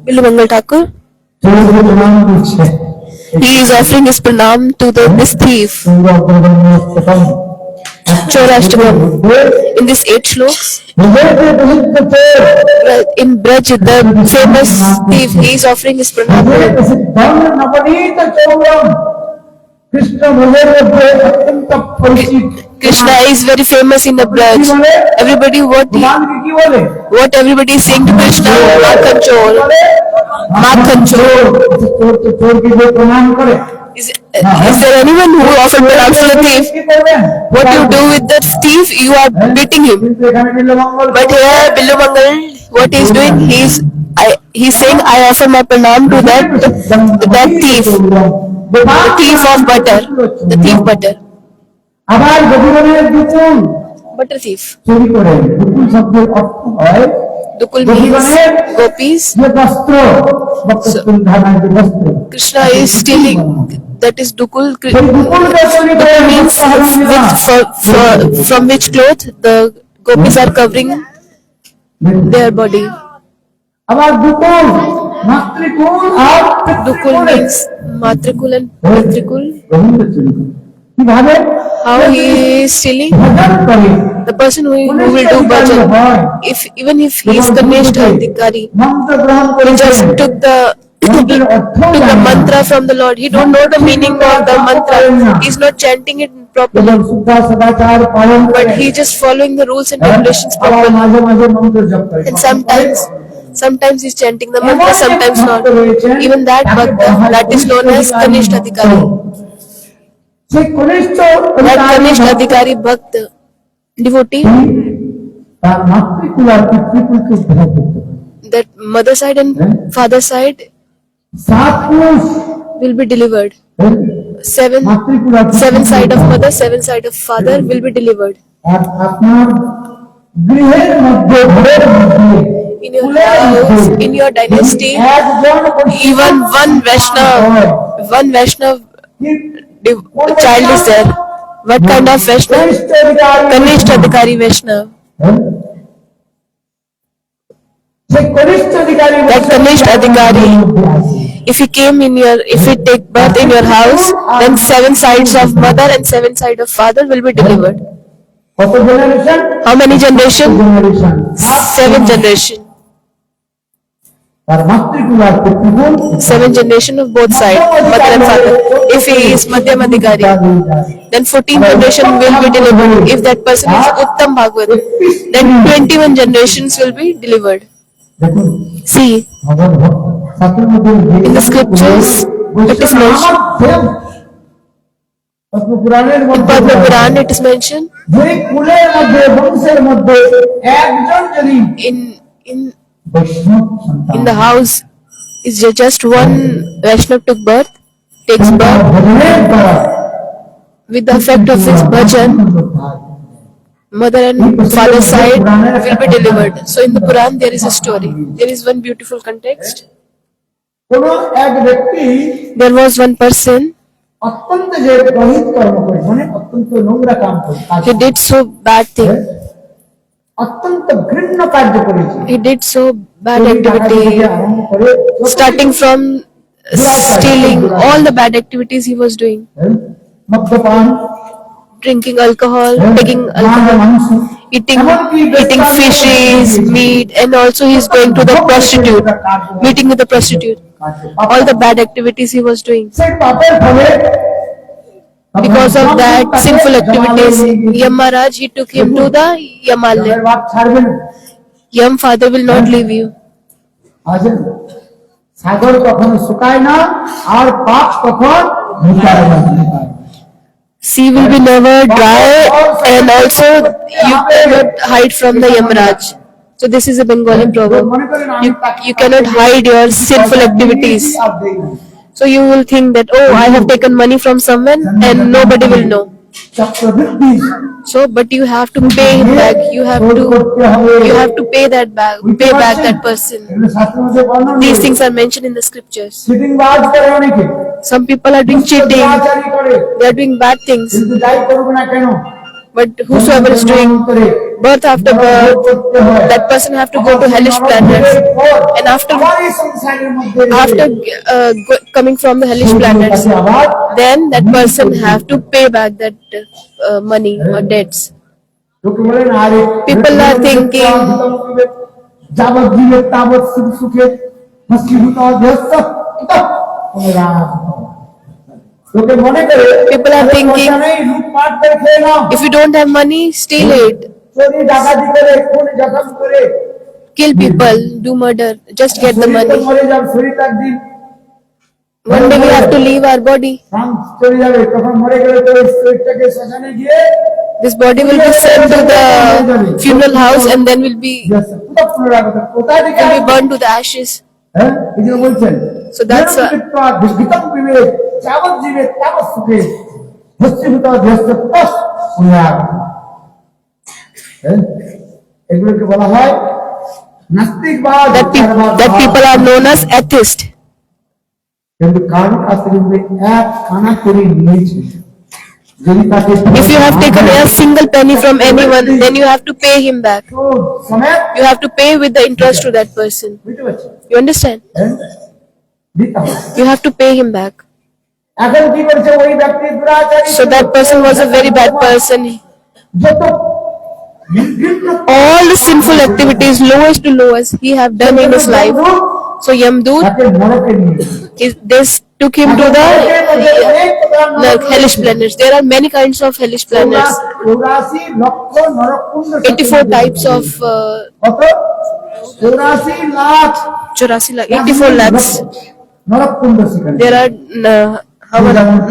Bilu Mangal Thakur. He is offering his pranam to this thief. Chorashtakam. In these 8 shloks, in Braj, the famous thief, he is offering his pranam. Krishna is very famous in the Braj. Everybody, what everybody is saying to Krishna, Kanchor. মাখন চোর। চোর তো চোরকে যে প্রণাম করে Is there anyone who often belongs to the thief? কি করবেন? What you do with the thief? You are beating him. কিন্তু এখানে Bilwamangal But here, Billu Mangal, what he's doing, he's saying, I offer my pranam to that thief, the thief of butter, the thief butter, আবার গভীরের দুকুল butter thief. চুরি করে দুকুল শব্দের অর্থ হয় Dukul means gopis. যে বস্ত্র বস্ত্র ধারণ যে বস্ত্র Krishna is stealing. That is Dukul. সেই দুকুলকে চুরি করে Dukul means from which cloth the gopis are covering their body. আবার দুকুল মাতৃকুল আর Dukul means matrikul and pitrikul. Govinda চুরি করে কিভাবে How he is stealing? ভজন করে The person who will do bhajan, even if he is Kanishta Adhikari, মন্ত্র গ্রহণ he করে just took the mantra from the Lord. He don't know the meaning of the mantra. He's not chanting it properly, এবং শুদ্ধ সদাচার পালন করে but he just following the rules and regulations আবার properly. মাঝে মাঝে মন্ত্র জপ করে And sometimes he's chanting the mantra, sometimes not. Even that bhakta, that is known as Kanishta Adhikari. সেই কনিষ্ঠ That Kanishta Adhikari Bhakta, devotee, তার মাতৃকুল আর পিতৃকুলকে উদ্ধার করতে পারে that mother side and father side সাত পুরুষ will be delivered. Seven মাতৃকুল R side of mother, seven side of father will be delivered. আর আপনার গৃহের মধ্যে ঘরের মধ্যে In your house, in your dynasty, একজন even one Vaishnav child is there. What kind of Vaishnav? Kanishta Adhikari Vaishnav. সেই কনিষ্ঠ অধিকারী That Kanishta Adhikari, if he take birth in your house, then seven sides of mother and seven side of father will be delivered. কত generation How many generation? Generation Seven generation. আর মাতৃকুল আর পিতৃকুল Seven generation of both sides, mother and father. If he is Madhyam Adhikari, then 14 generation will be delivered. If that person is Uttam Bhagavad, then 21 generations will be delivered. দেখুন See, ভগবান ভক্ত সাথের মধ্যে in the scriptures, it is mentioned, পদ্ম পুরাণের in মধ্যে Padma Puran it is mentioned, যে কুলের মধ্যে বংশের মধ্যে একজন যদি in বৈষ্ণব সন্তান the house is just one Vaishnav takes birth, ভজনের দ্বারা with the effect of his bhajan, mother and father side will be delivered. So in the Puran there is a story. There is one beautiful context. কোন এক ব্যক্তি There was one person, অত্যন্ত যে গহিত কর্ম করে মানে অত্যন্ত নোংরা কাম করে he did so bad thing. অত্যন্ত ঘৃণ্য কার্য করেছে He did so bad চুরি, ডাকাতি activity, থেকে আরম্ভ করে starting from stealing, all the bad activities he was doing. মদ্যপান Drinking alcohol, taking মাছ, alcohol, মাংস eating fishes, meat, and also he's going to the prostitute, meeting with the prostitute. All the bad activities he was doing. সেই পাপের ফলে Because of that sinful activities, Yamaraj, he took him to the Yamalaya. বাপ ছাড়বে না Yam father will not leave you. আছেন সাগর কখনো শুকায় না আর পাপ কখন মিটায় না Sea will be never dry, and also you cannot hide from the Yamaraj. So this is a Bengali proverb. You cannot hide your sinful activities. So you will think that, oh, I have taken money from someone and nobody will know. চক্রবৃদ্ধি So, but you have to pay him back. You have to pay back that person. এগুলো শাস্ত্রের মধ্যে বর্ণনা These নেই। things are mentioned in the scriptures. Cheating বাজ করে অনেকে Some people are doing cheating. দুরাচারী করে They are doing bad things. কিন্তু যাই করুক না কেন But whosoever is doing করে birth after birth, that person have to go to hellish planets. And after আবার এই সংসারের মধ্যে coming from the hellish planets, আবার then that person have to pay back that money or debts. লোকে বলেন আরে People are thinking, যাবৎ জীবে তাবৎ সুখ সুখে হস্তিভূত অধ্যস্ত লোকে মনে করে People are আরে thinking, পয়সা নেই, লুটপাট করে খেয়ে নাও if you don't have money, steal it. চুরি ডাকাতি করে খুন জখম করে kill people, do murder, just get the শরীর তো money. মরে যাবে, শরীর তো একদিন One day we have to leave our body. প্রাণ চলে যাবে, তখন মরে গেলে তো এই শরীরটাকে শ্মশানে গিয়ে This body will be sent to the funeral house and then will be কোথায় থেকে burned to the ashes. হ্যাঁ এই যে বলছেন So that's বিগতম বিবেক যাবৎ জীবে তাবৎ সুখে ভস্মীভূত ধ্বস্ত তস পুনরাগ। হ্যাঁ এগুলোকে বলা হয় নাস্তিকবাদ। that people are known as atheists. কিন্তু কারণ কাছ থেকে এক কানা করে নিয়েছে। যদি তাকে If you have taken a single penny from anyone, then you have to pay him back. সমেত You have to pay with the interest to that person. বুঝতে পারছেন? You understand? হ্যাঁ দিতে হবে। You have to pay him back. এখন কি করেছে ওই ব্যক্তি দুরাচারী, So that person was a very bad person. যত নির্ঘৃণ্য All the sinful activities, lowest to lowest, he have done in his life. So Yamdut, তাকে নরকে নিয়ে গেছে। they took him to the hellish planets. There are many kinds of hellish planets. 84 লক্ষ নরকুণ্ড 84 types of কত 84 lakh 84 lakhs. নরকুণ্ড সেখানে There are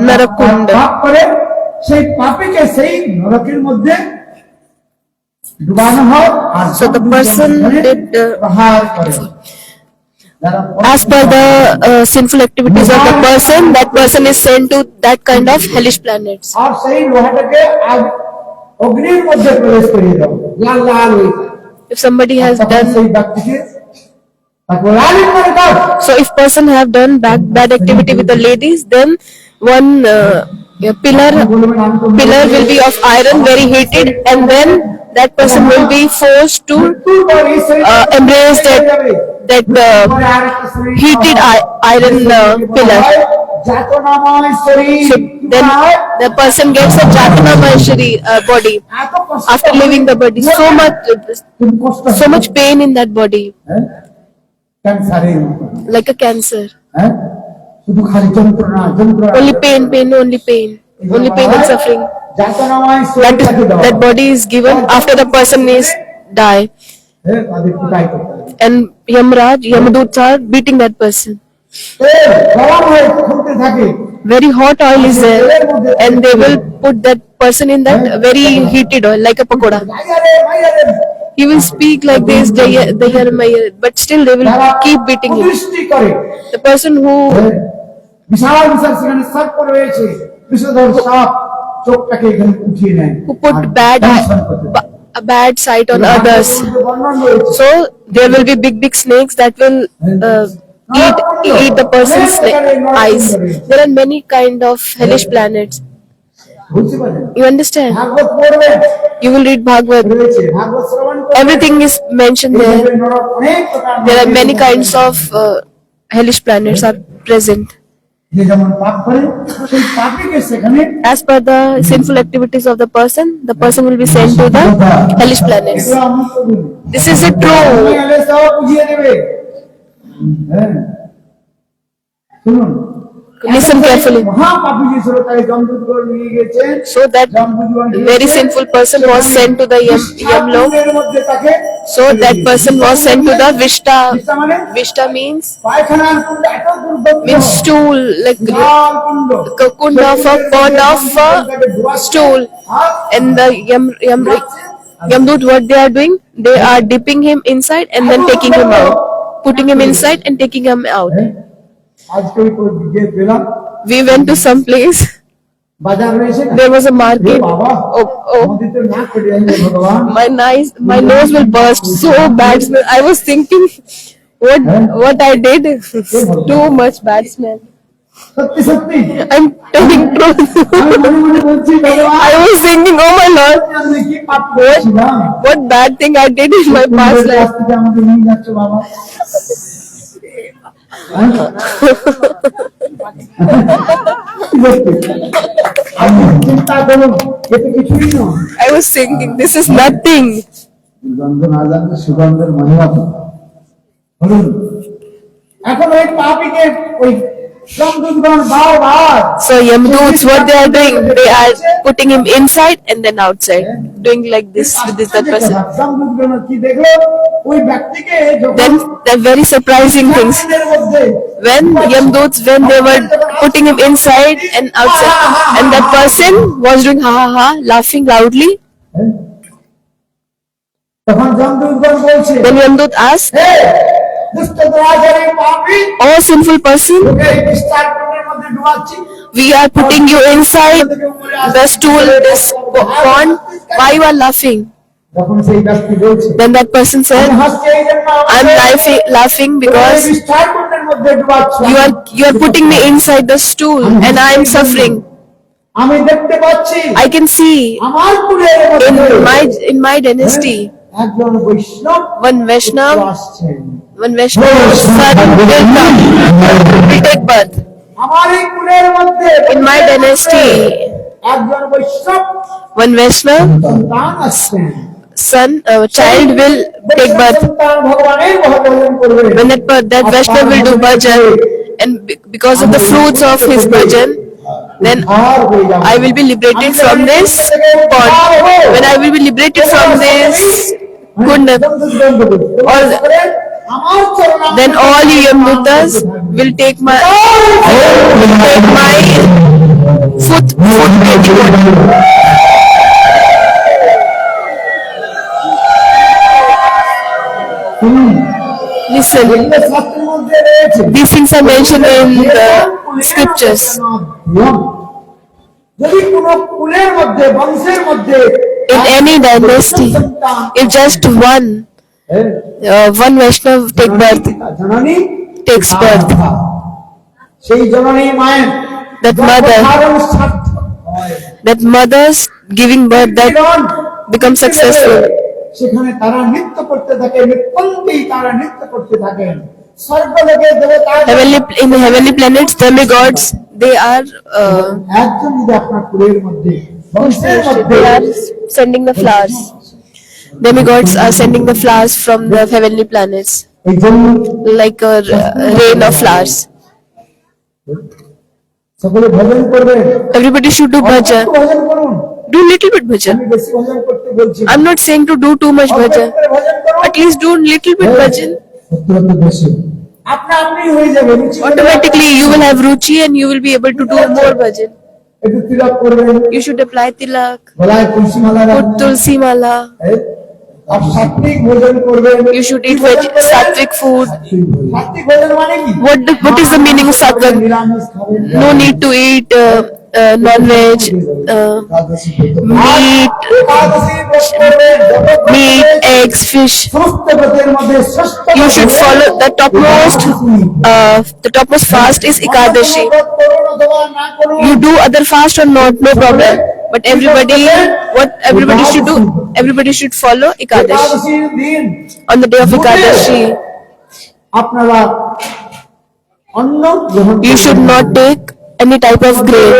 Narakunda. পাপ করে সেই পাপীকে সেই নরকের মধ্যে ডুবানো হয় আর So the person did প্রহার করে। যারা as per the sinful activities of the person, that person is sent to that kind of hellish planets. আর সেই লোহাটাকে অগ্নির মধ্যে প্রবেশ করিয়ে দাও, লাল লাল হয়ে যায়। If somebody has তখন done, সেই ব্যক্তিকে তাকে লালিত করে দাও। so if person have done bad activity with the ladies, then one pillar will be of iron, very heated, and then that person will be forced to embrace that heated iron pillar. যাতনাময় শরীর। So then the person gets a Jatanamaya body এত কষ্ট after leaving the body. তুমি কষ্ট So much pain in that body, হ্যাঁ ক্যান্সারের মতো। like a cancer. হ্যাঁ শুধু খালি যন্ত্রণা যন্ত্রণা। Only pain and suffering. যাতনাময় শরীরটাকে দাও। That body is given after the person is die, হ্যাঁ তাদের পিটাই করতে হবে। and Yamaduts are beating that person. তেল গরম হয়ে ফুটতে থাকে, Very hot oil is there, and they will put that person in that very heated oil, like a pakoda. মাইয়ারে মাইয়ারে। He will speak like this, but still they will keep beating him. দৃষ্টি করে The person who বিশাল বিশাল সেখানে সাপ রয়েছে, বিষধর সাপ চোখটাকে এখানে উঠিয়ে নেয়। put a bad sight on others. বর্ণন রয়েছে। So there will be big snakes that will eat the person's eyes. There are many kind of hellish planets. বুঝতে পারলেন? You understand? ভাগবত পড়বেন You will read Bhagavad. রয়েছে, ভাগবত শ্রবণ করবেন। Everything is mentioned there. এইভাবে নরক অনেক প্রকার There are নরক many রয়েছে। kinds of hellish planets are present. যে যেমন পাপ করে সেই পাপীকে সেখানে As per the sinful activities of the person will be sent to the hellish planets. এগুলো আমি তো বলি। This is the true. তুমি এলে সব বুঝিয়ে দেবে। হ্যাঁ শুনুন Listen carefully. মহাপাপী যে ছিল তাকে যমদূতগণ নিয়ে গেছে। So that যমদূতগণ নিয়ে very গেছে। sinful person was sent to the Yamlok. এর মধ্যে তাকে So that person was sent to the বিষ্টা মানে Vishta means পায়খানার কুণ্ড, এত দুর্গন্ধ stool, like Lal Kund. cocoon of a pond of stool. And the Yamdut, what they are doing? They are dipping him inside and then taking him out, putting him inside and taking him out. হ্যাঁ, আজকে গিয়ে পেলাম We went to some place. বাজার রয়েছে না? There was a A market. বাবা Oh, আমাদের তো না করে আনবে ভগবান। my nose will burst. So bad smell. I was thinking, what I did? Too much bad smell. সত্যি সত্যি I'm telling truth. আমি মনে মনে বলছি ভগবান I was thinking, oh my Lord, আমি কি পাপ করেছিলাম? what bad thing I did in my past তোমাদের life. কাছ থেকে আমাকে নিয়ে যাচ্ছ বাবা। হ্যাঁ? আমি চিন্তা করুন এতে কিছুই নয়। I was thinking, this is nothing. গন্ধ না জানলে সুগন্ধের মহিমা তো। বলুন এখন ওই পাপীকে ওই যমদূতগণ বারবার So Yamduts, what they are doing, they are putting him inside and then outside, doing like this with this that person. যমদূতগণ কি দেখলো ওই ব্যক্তিকে যখন Then the very surprising things, মনের মধ্যে when Yamduts, when they were putting him inside and outside, and that person was doing ha ha ha, laughing loudly. তখন যমদূতগণ বলছে Then Yamdut asked, হে দুষ্ট দুরাচারী পাপী "Oh sinful person, তোকে এই বিস্তার কুণ্ডের মধ্যে ডুবাচ্ছি we are putting you inside the stool, this pond. Why you are laughing?" তখন সেই ব্যক্তি বলছে Then that person আমি said, হাসছি এই জন্য "I'm laughing তোকে এই because বিস্তার কুণ্ডের মধ্যে ডুবাচ্ছি you are putting me inside the stool and I am suffering. আমি দেখতে পাচ্ছি I can see আমার কুলের মধ্যে in my dynasty একজন বৈষ্ণব one Vaishnav আসছেন son will take birth. আমার এই কুলের মধ্যে In my dynasty, একজন বৈষ্ণব one Vaishnav সন্তান আসছেন child will take birth. সন্তান ভগবানের ভজন করবে When that Vaishnav will do bhajan, and because of the fruits of his bhajan, then I will be liberated from this bond. When I will be liberated from this kunda, then all you Yamdutas will take my foot Listen, শাস্ত্রের মধ্যে রয়েছে these things are mentioned in the scriptures. যদি কোন কুলের মধ্যে বংশের মধ্যে In any dynasty, if just one Vaishnav take birth, জননী takes birth, সেই জননী মায়ের that mother, that mother's giving birth, that becomes successful. সেখানে তারা নৃত্য করতে থাকে নিত্যন্তই তারা নৃত্য করতে থাকেন স্বর্গলোকে দেবতা In the heavenly planets, demigods, they are একজন যদি আপনার কুলের মধ্যে বংশের মধ্যে they are sending the flowers. Demigods are sending the flowers from the heavenly planets, এই জন্য like a rain of flowers. সকলে ভজন করবেন Everybody should do bhajan. ভজন করুন Do little bit bhajan. আমি বেশি ভজন করতে বলছি I'm not saying to do too much bhajan. ভজন করুন At least do little bit bhajan. অত্যন্ত বেশি আপনা আপনি হয়ে যাবে রুচি Automatically you will have ruchi and you will be able to do more bhajan. একটু তিলক করবেন You should apply tilak, গলায় তুলসী মালা put রাখবেন tulsi mala. আর সাত্বিক ভোজন করবেন You should eat sattvic food. সাত্বিক ভোজন মানে কি What is the meaning of sattvic? নিরামিষ খাবেন No need to eat non-veg, meat, একাদশী ব্রত করবেন meat, eggs, fish. সমস্ত ব্রতের মধ্যে শ্রেষ্ঠ You should follow the topmost fast is Ekadashi. ব্রত করুন অথবা না করুন You do other fast or not, no problem. But everybody should follow Ekadashi. একাদশীর দিন On the day of Ekadashi, আপনারা অন্ন গ্রহণ you should not take any type of grain.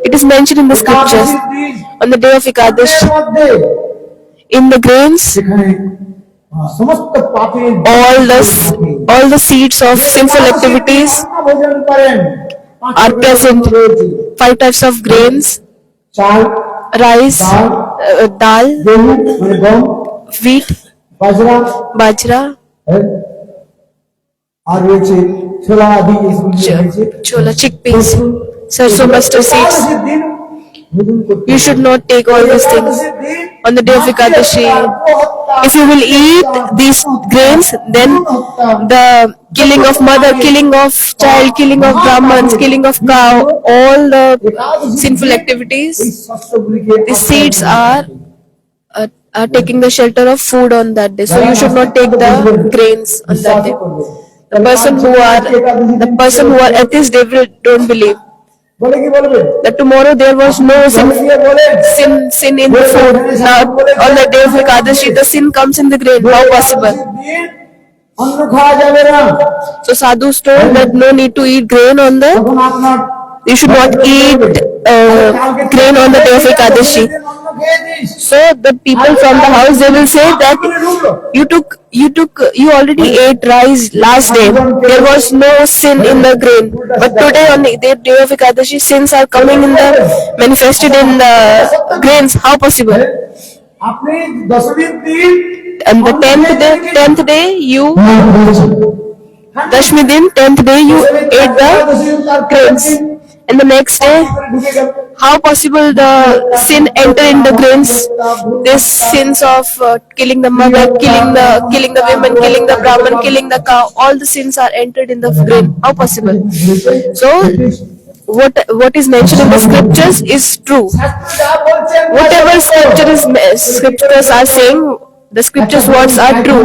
It is mentioned in the scriptures. একাদশীর দিন On the day of Ekadashi, এর মধ্যে in the grains, সেখানে সমস্ত পাপের all the seeds of sinful activities ভোজন করেন are present. 5 types of grains: চাল rice, dal, গম মানে গম wheat, বাজরা bajra, আর রয়েছে ছোলা আদি এইসব রয়েছে chola, chickpeas, sarso, mustard seeds. একাদশীর দিন ভোজন করতে You should not take all these things একাদশীর দিন on the day of Ekadashi. If you will eat these grains, then the killing of mother, killing of child, killing of Brahmins, killing of cow, all the sinful activities, এই শস্যগুলিকে the seeds are taking the shelter of food on that day. So you should not take the grains on that day. The person who are atheists, they don't believe বলে কি বলবেন that tomorrow there was no sin in the food. Now on the day of Ekadashi, the sin comes in the grain. How possible? অন্ন খাওয়া যাবে না So sadhus told that no need to eat grain on the তখন আপনার You should not eat grain on the day of Ekadashi. So the people from the house, they will say that you already ate rice last day. There was no sin in the grain. But today on the day of Ekadashi, sins are coming in the manifested in the grains. How possible? আপনি 10 দিন And the tenth day you Dashmi din, 10th day you ate the grains. And the next day, how possible the sin enter in the grains? This sins of killing the mother, killing the women, killing the Brahman, killing the cow, all the sins are entered in the grain. How possible? So what is mentioned in the scriptures is true. Whatever scriptures are saying, the scriptures words are true.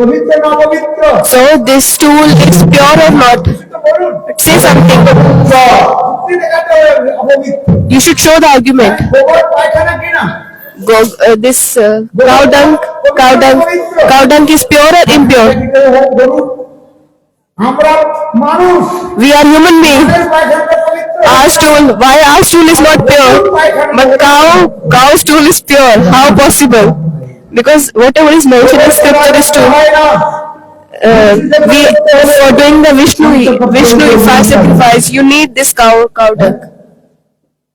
পবিত্র না অপবিত্র So this stool is pure or not? Say something. অপবিত্র You should show the argument. গোবর পায়খানা কিনা This cow dung is pure or impure? আমরা মানুষ We are human beings. পায়খানাটা পবিত্র Why our stool is not pure, but cow stool is pure? How possible? Because whatever is mentioned in scripture is true. হয় না For doing the Vishnu fire sacrifice, you need this cow dung.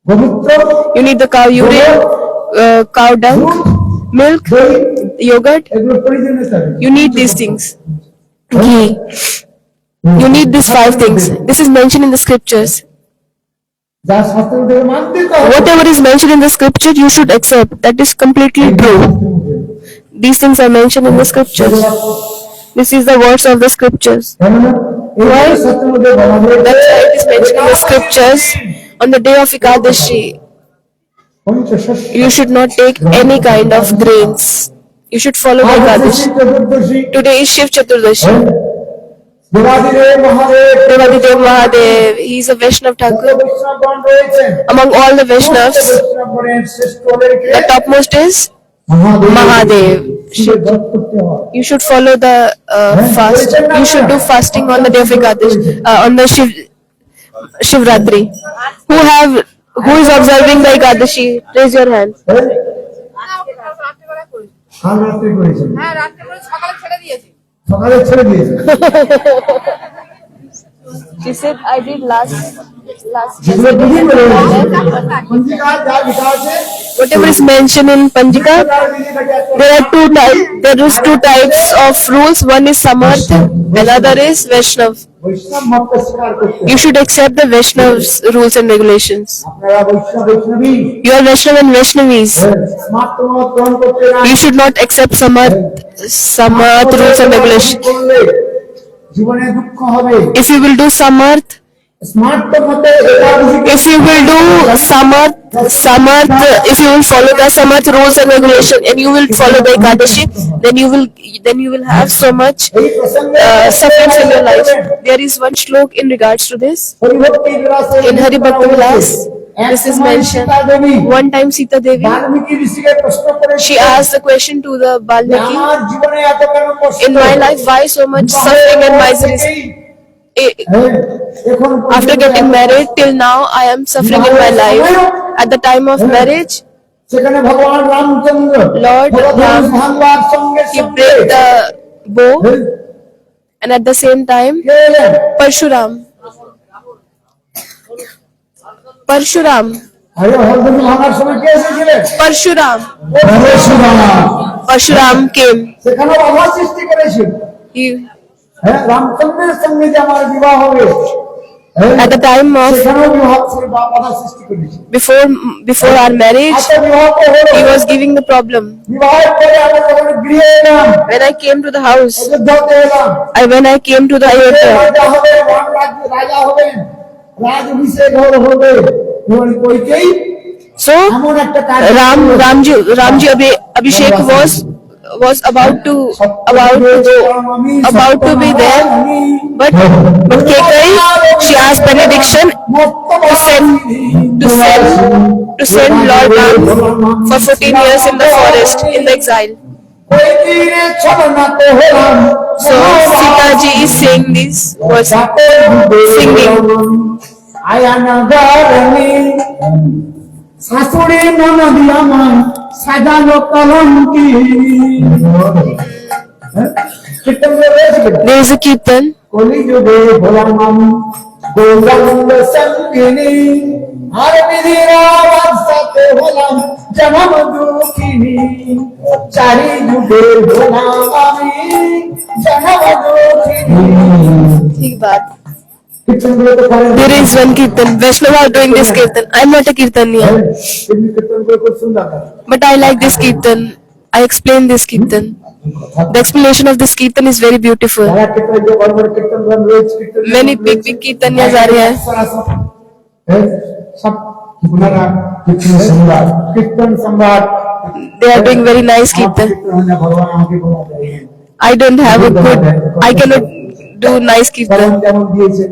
পবিত্র You need the cow urine, cow dung, milk, yogurt. এগুলো প্রয়োজনীয় থাকে You need these things. Ghee. You need these 5 things. This is mentioned in the scriptures. যা শাস্ত্র থেকে মানতে হবে Whatever is mentioned in the scripture, you should accept. That is completely true. These things are mentioned in the scriptures. This is the words of the scriptures. Why? That's why it is mentioned in the scriptures. On the day of Ekadashi, you should not take any kind of grains. You should follow the Ekadashi. Today is Shiv Chaturdashi. Devadidev Mahadev, he is a Vaishnav Thakur. Among all the Vaishnavs, the topmost is Mahadev. You should follow the fast. You should do fasting on the day of Ekadashi, on the Shivratri. Who is observing the Ekadashi? Raise your hand. সকালে ছেড়ে দিয়েছে She said, I did last যেগুলো বুঝি করে পঞ্জিকার যা লেখা আছে whatever is mentioned in Panjika. There is two types of rules. One is Samarth, another is Vaishnav. বৈষ্ণব মত স্বীকার করতে You should accept the Vaishnav's rules and regulations. আপনারা বৈষ্ণবী You are Vaishnav and Vaishnavis. মাত্র মত গ্রহণ করতে না You should not accept Samarth rules and regulations. করলে জীবনে দুঃখ হবে If you will do Samarth, smart মতে একাদশী if you will do Samarth, if you will follow the Samarth rules and regulations, and you will follow the Ekadashi, then you will have so much এই প্রসঙ্গে sufferings in your life. There is one shlok in regards to this. হরিভক্তি বিলাসে In Hari Bhakti Vilas, this is mentioned. Devi One time Sita Devi, Valmiki ঋষিকে প্রশ্ন করে she asked the question to the Balmiki, আমার জীবনে এত কেন কষ্ট in my life, why so much suffering and miseries? এখন After getting married till now, I am suffering in my life. At the time of marriage, সেখানে ভগবান Ramchandra Lord Ram, ভাঙবার সঙ্গে he break the bow, and at the same time, Parshuram, আরে হরদমি ভাঙার সময় কে এসেছিলেন Parshuram came. সেখানে বাধা সৃষ্টি করেছিল He, হ্যাঁ রামচন্দ্রের সঙ্গে যে আমার বিবাহ হবে at the time of সেখানেও বাধা সৃষ্টি করেছিল before our marriage, আচ্ছা বিবাহ তো হলো he was giving the problem. বিবাহের পরে আমরা যখন গৃহে এলাম When I came to the house, অযোধ্যাতে এলাম when I came to the Ayodhya, রাজা হবে রাজা হবেন রাজ অভিষেক হবে এবার কইকেই so এমন একটা কাজ Ramji Abhishek was about to be there, but Kekai, she asked benediction to send Lord Ram for 14 years in the forest, in the exile. So Sita ji is saying this, was singing. আয়ানগরণী শাশুড়ি ননদি আমার সাজানো কলঙ্কি কীর্তন রয়েছে কিনা? There is a Kirtan. কলিযুগে হলাম আমি গৌরাঙ্গ সঙ্গিনী আর বিধিরা সাথে হলাম জনম দুঃখিনী চারি যুগে হলাম আমি জনম দুঃখিনী ठीक बात. কীর্তন গুলো তো করেন There is one Kirtan. Vaishnava are doing this Kirtan. I'm not a Kirtaniya, এমনি কীর্তন করে খুব সুন্দর লাগে। but I like this Kirtan. I explain this Kirtan. The explanation of this Kirtan is very beautiful. যারা কীর্তন যে বড় বড় কীর্তন গান রয়েছে কীর্তন Many big Kirtaniyas are here. সব ওনারা কীর্তন সম্রাট কীর্তন সম্রাট They are doing very nice Kirtan. ভগবান আমাকে বলা যায় I don't have a good, I cannot do nice Kirtan. যেমন দিয়েছে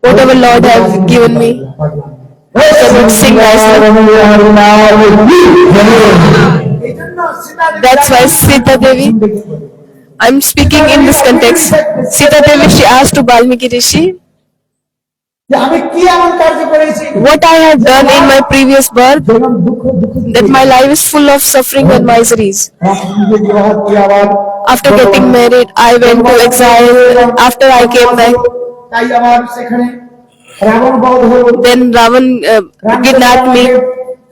Whatever Lord has given me, I cannot sing nicely. That's why Sita Devi, I'm speaking in this context. Sita Devi, she asked to Balmiki Rishi, যে আমি কি এমন কার্য করেছি what I have done in my previous birth, যেমন দুঃখ দুঃখ that my life is full of suffering and miseries. রামকে বিবাহ করে আবার After getting married, I went to exile. After I came back, তাই আবার সেখানে রাবণ বধ হলো then Ravan kidnapped me.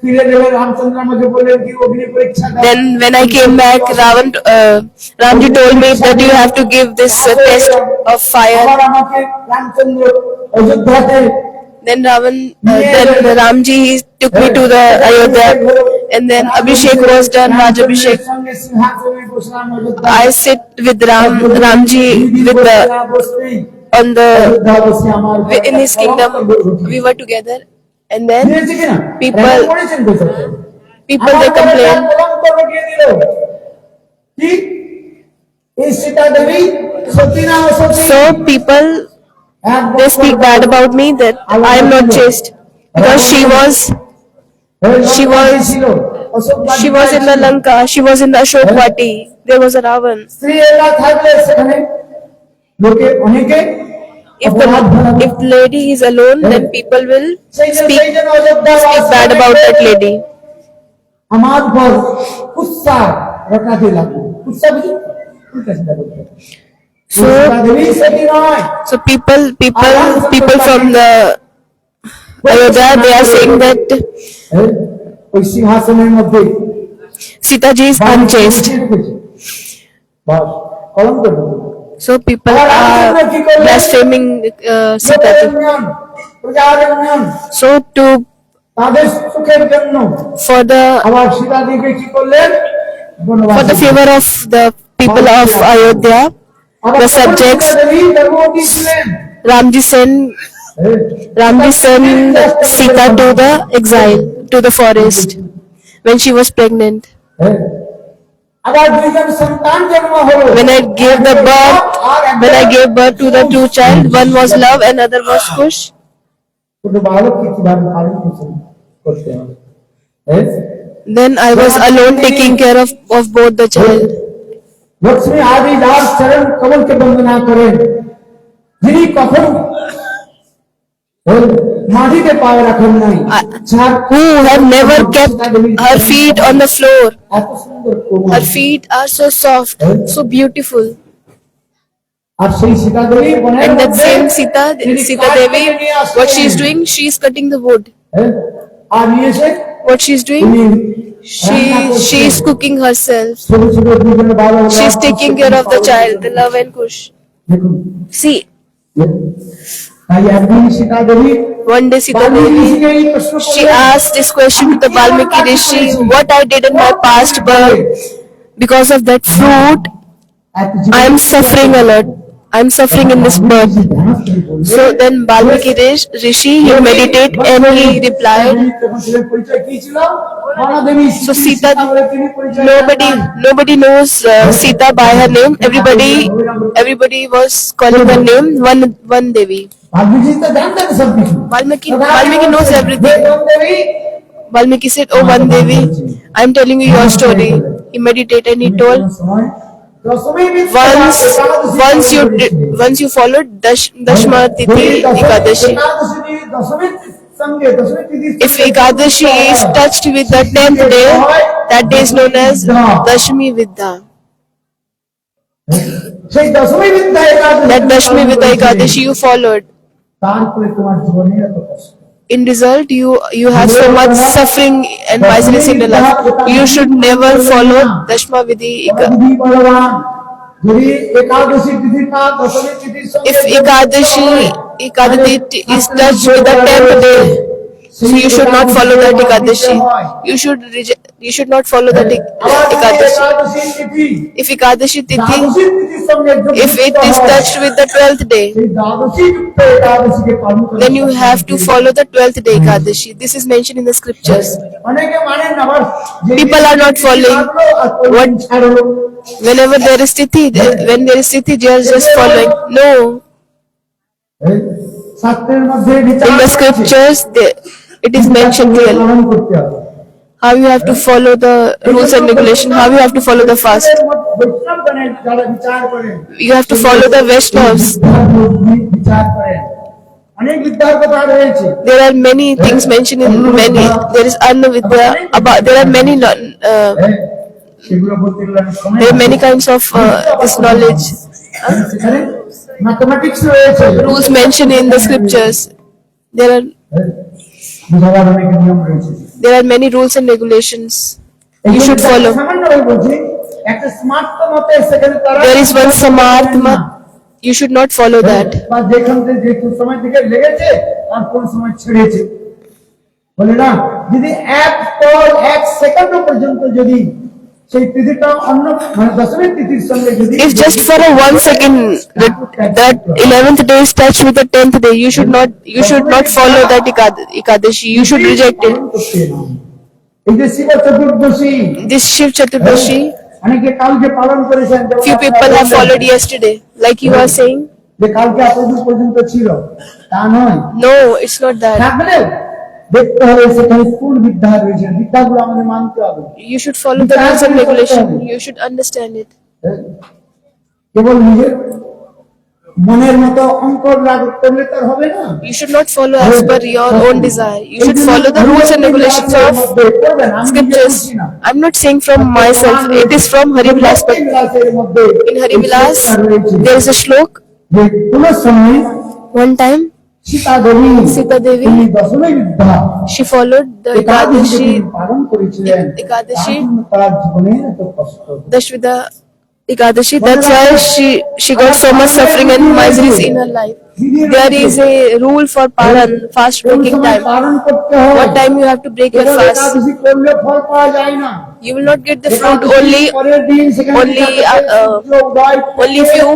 ফিরে গেলে রামচন্দ্র আমাকে বললেন কি অগ্নি পরীক্ষা দাও Then when I came back, Ramji told me that you have to give this test of fire. আবার আমাকে Ramchandra অযোধ্যাতে Then then Ramji he took me to the Ayodhya, and then Abhishek was done, Raj Abhishek. সঙ্গে সিংহাসনে বসলাম Ayodhya I sit with Ramji with the on the in his kingdom. We were together, and then people they complain. So people they speak bad about me that I am not chaste because she was in the Lanka, she was in the Ashok Vati, there was a Ravan. If the lady is alone, then people will speak bad about that lady. আমার ঘর কুৎসা রটাতে লাগলো কুৎসা বুঝি উল্টা সিধা বলতে So people from the Ayodhya, they are saying that ওই সিংহাসনের মধ্যে Sita ji is unchaste. কলঙ্ক So people are blaspheming Sita ji. So তাদের সুখের জন্য for আবার সীতা দেবী কি করলেন the favor of the people of Ayodhya, the subjects, Ramji sent Sita to the exile, to the forest when she was pregnant. আবার দুইজন সন্তান জন্ম হলো When I gave birth to the two child, one was Love and other was Kush. ছোট বালককে কিভাবে পালন করতে হবে Then I was alone taking care of both the child. Lakshmi আদি যার চরণ কমলকে বন্দনা করেন যিনি কখনো মাটিতে পা রাখেন নাই Who have never kept her feet on the floor. এত সুন্দর কোমল Her feet are so soft, so beautiful. আর সেই সীতা দেবী বনের And that মধ্যে same Sita Devi, what she is আসলেন। doing, she is cutting the wood. আর নিয়ে এসে What she is doing, তিনি she is cooking herself. ছোট ছোট দুজন বালক She is taking care of the child, the Love and Kush. দেখুন See, তাই একদিন Sita Devi one day Sita Devi, she asked this question to the Valmiki Rishi, what I did in my past birth. Because of that fruit, I am suffering a lot. I am suffering in this birth. So then Valmiki Rishi, he meditated and he replied, so Sita, nobody knows Sita by her name. Everybody was calling her name one Devi. Valmiki knows everything. Valmiki said, oh one Devi, I am telling you your story. He meditated and he told, once you followed Dashma Tithi Ekadashi, দশমীর সঙ্গে দশমীর তিথির If সঙ্গে Ekadashi is touched with the 10th day, that day is known as Dashmi Vidya. সেই দশমী বিদ্যা একাদশী That Dashmi Vidya Ekadashi you followed. তারপরে তোমার জীবনে এত কষ্ট In result, you have so much suffering and misery in your life. You should never follow Dashma Vidhi. বিধি বলবান যদি একাদশী তিথিটা দশমী তিথির সঙ্গে If Ekadashi is touched with the 10th day, so you should not follow that Ekadashi. You should not follow that Ekadashi. Ekadashi Tithi If Ekadashi Tithi, দ্বাদশী তিথির সঙ্গে if it is touched with the 12th day, সেই দ্বাদশী যুক্ত একাদশীকে পালন করতে then you have to follow the 12th day Ekadashi. This is mentioned in the scriptures. অনেকে মানেন না আবার People are not following what whenever there is Tithi, when there is Tithi, they are just following. No, শাস্ত্রের মধ্যে বিচার in the scriptures, it is mentioned clearly পালন করতে হবে how you have to follow the rules and regulation, how you have to follow the fast. বৈষ্ণবগণের যারা বিচার করেন You have to follow the Vaishnavas. বিচার করেন অনেক বিদ্যার কথা রয়েছে There are many things mentioned in many. There is Anna Vidya. There are many. সেগুলো বলতে গেলে আমি সময় There are many kinds of this knowledge. সেখানে ম্যাথমেটিক্স রয়েছে Rules mentioned in the scriptures. There বুঝাবার অনেক নিয়ম রয়েছে are many rules and regulations you should follow. সামান্যভাবে বলছি একটা স্মার্ট মতে সেখানে তারা There is one Samarth Mat. You should not follow that. বা যেখান থেকে যে কোন সময় থেকে লেগেছে আর কোন সময় ছেড়েছে বলে না যদি এক পল এক সেকেন্ড পর্যন্ত যদি সেই তিথিটা অন্য মানে দশমীর তিথির সঙ্গে যদি If just for a 1 second that 11th day is touched with the 10th day, you should not follow that Ekadashi. You should reject it. এই যে শিব চতুর্দশী This Shiv Chaturdashi, অনেকে কালকে পালন করেছেন যেমন few people আপনারা have বললেন, followed yesterday. Like you are saying, যে কালকে এতদূর পর্যন্ত ছিল তা নয় no, it's not that. থাকলেও দেখতে হবে সেখানে কোন বিদ্যা রয়েছে বিদ্যাগুলো আমাদের মানতে হবে You should follow the rules and regulation. You should understand it. কেবল নিজের মনের মতো অঙ্ক লাগ করলে তার হবে না You should not follow as per your own desire. You should follow the rules and regulations of scriptures. I'm not saying from myself. It is from Hari Vilas. But in Hari Vilas, there is a shlok. যে কোন সময় One time, Sita Devi Sita Devi, তিনি দশমী বিদ্যা she followed the Ekadashi Ekadashi, পালন করেছিলেন একাদশী, তার জন্য তার জীবনে এত কষ্ট Dashvida Ekadashi. That's why she got so much suffering and miseries in her life. There is a rule for Paran, fast কোন breaking সময় time. পালন করতে হয় What time you have to break your cable fast. একাদশী করলে ফল পাওয়া যায় না You will not get the fruit একাদশীর পরের দিন সেখানে only Uday only if you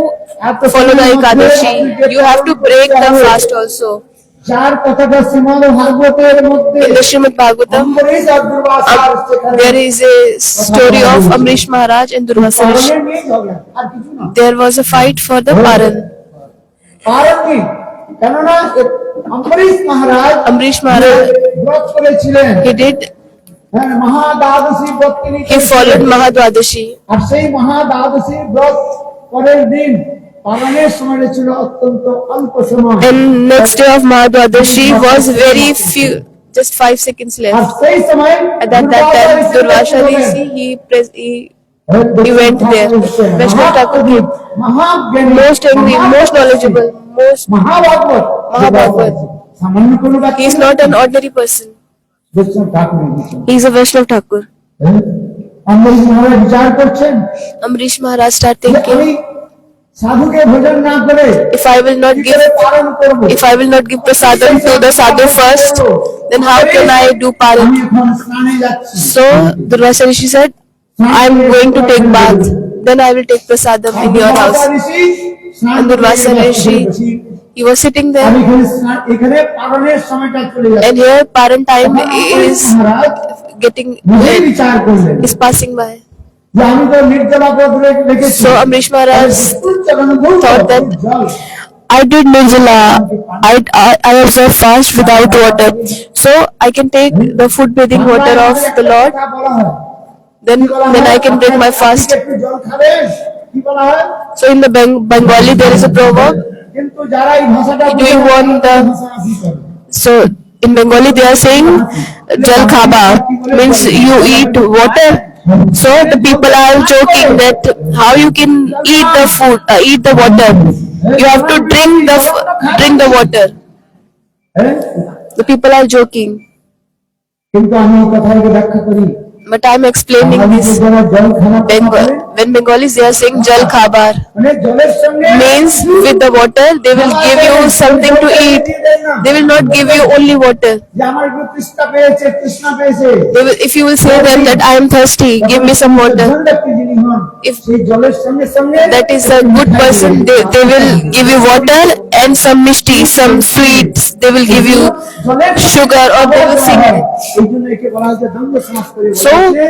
এত follow the Ekadashi. You have to break the fast also. যার কথাটা শ্রীমদ ভাগবতের মধ্যে In the Srimad Bhagavatam, Ambarish আর দুর্বাসার সেখানে there is a story of Amrish Maharaj and Durvasa Rishi. পালনের নিয়ে ঝগড়া, আর কিছু না There was a fight for the Paran. কারণ কি কেননা অম্বরীশ মহারাজ Amrish Maharaj, ব্রত করেছিলেন he did, হ্যাঁ মহাদ্বাদশী ব্রত তিনি he করেছিলেন। followed Mahadwadashi. আর সেই মহাদ্বাদশী ব্রত পরের দিন পালনের সময় ছিল অত্যন্ত অল্প সময় And next day of Mahadwadashi was very few, just 5 seconds R left. সেই সময় At that time, Durvasa Rishi, he went there. Vaishnav Thakur came. মহাজ্ঞানী Most angry, most knowledgeable, most. মহাভাগবত মহাভাগবত। সামান্য কোনো ব্যক্তি He is not an ordinary person. বৈষ্ণব ঠাকুর এনেছেন। He is a Vaishnav Thakur. Ambarish মহারাজ বিচার করছেন Amrish Maharaj started যে আমি thinking, সাধুকে ভোজন না করে if I will not কি give করে পালন করবো If I will not give prasadam to the sadhu first, then how can I do আমি paran? এখন স্নানে যাচ্ছি So Durvasa Rishi said, I am going to take bath. Then I will take prasadam in your house. And Durvasa Rishi, he was sitting আমি there, এখানে পালনের সময়টা চলে যাচ্ছে and here paran time is Maharaj getting বুঝেই বিচার করলেন is passing by. যে আমি তো নির্জলা ব্রত রেখেছি So Amrish Maharaj thought that I did nirjala. I observe fast without water, so I can take the food bathing water of the Lord. Then I can break my fast. একটু জল খাবেন কি বলা হয় So in the Bengali there is a proverb. কিন্তু যারা এই ভাষাটা Do you want the- ভাষা কি করে? So in Bengali they are saying jal khaba means you eat water. So the people are joking that how you can eat the food, eat the water. You have to drink the water. হ্যাঁ? The people are joking, কিন্তু আমি এই কথাটাকে ব্যাখ্যা করি but I am explaining আমাদের this. যারা জল খানা When Bengalis they are saying jal khabar মানে জলের সঙ্গে means with the water they will give you something to eat. They will not give you only water. যে আমার একটু তৃষ্ণা পেয়েছে তৃষ্ণা পেয়েছে They will, if you will say them that I am thirsty, give me some water. ধন ব্যক্তি যিনি হন If সেই জলের সঙ্গে সঙ্গে that is a good person, they will give you water and some mishti, some sweets. They will give you sugar or they will sing. এই জন্য একে বলা হচ্ছে দ্বন্দ্ব সমাস করে বলা So হচ্ছে,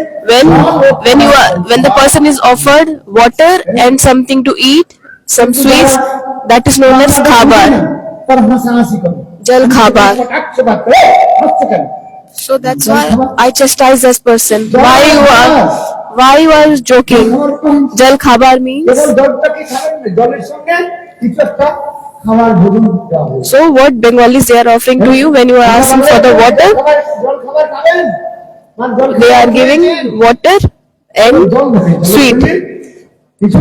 when the person is offered water and something to eat, some sweets, that is known as khabar, তার হাসাহাসি করে jal khabar. কটাক্ষ বাক্যে হচ্ছে কেন So that's why I chastise this person. Why you are joking? Jal khabar means. কেবল জলটাকে খাবেন না জলের সঙ্গে কিছু একটা খাবার ভোজন দেওয়া হবে So what Bengalis they are offering to you when you are asking for the water? জল খাবার খাবেন মানে জল They are giving water and জল দেবে sweet. কিছু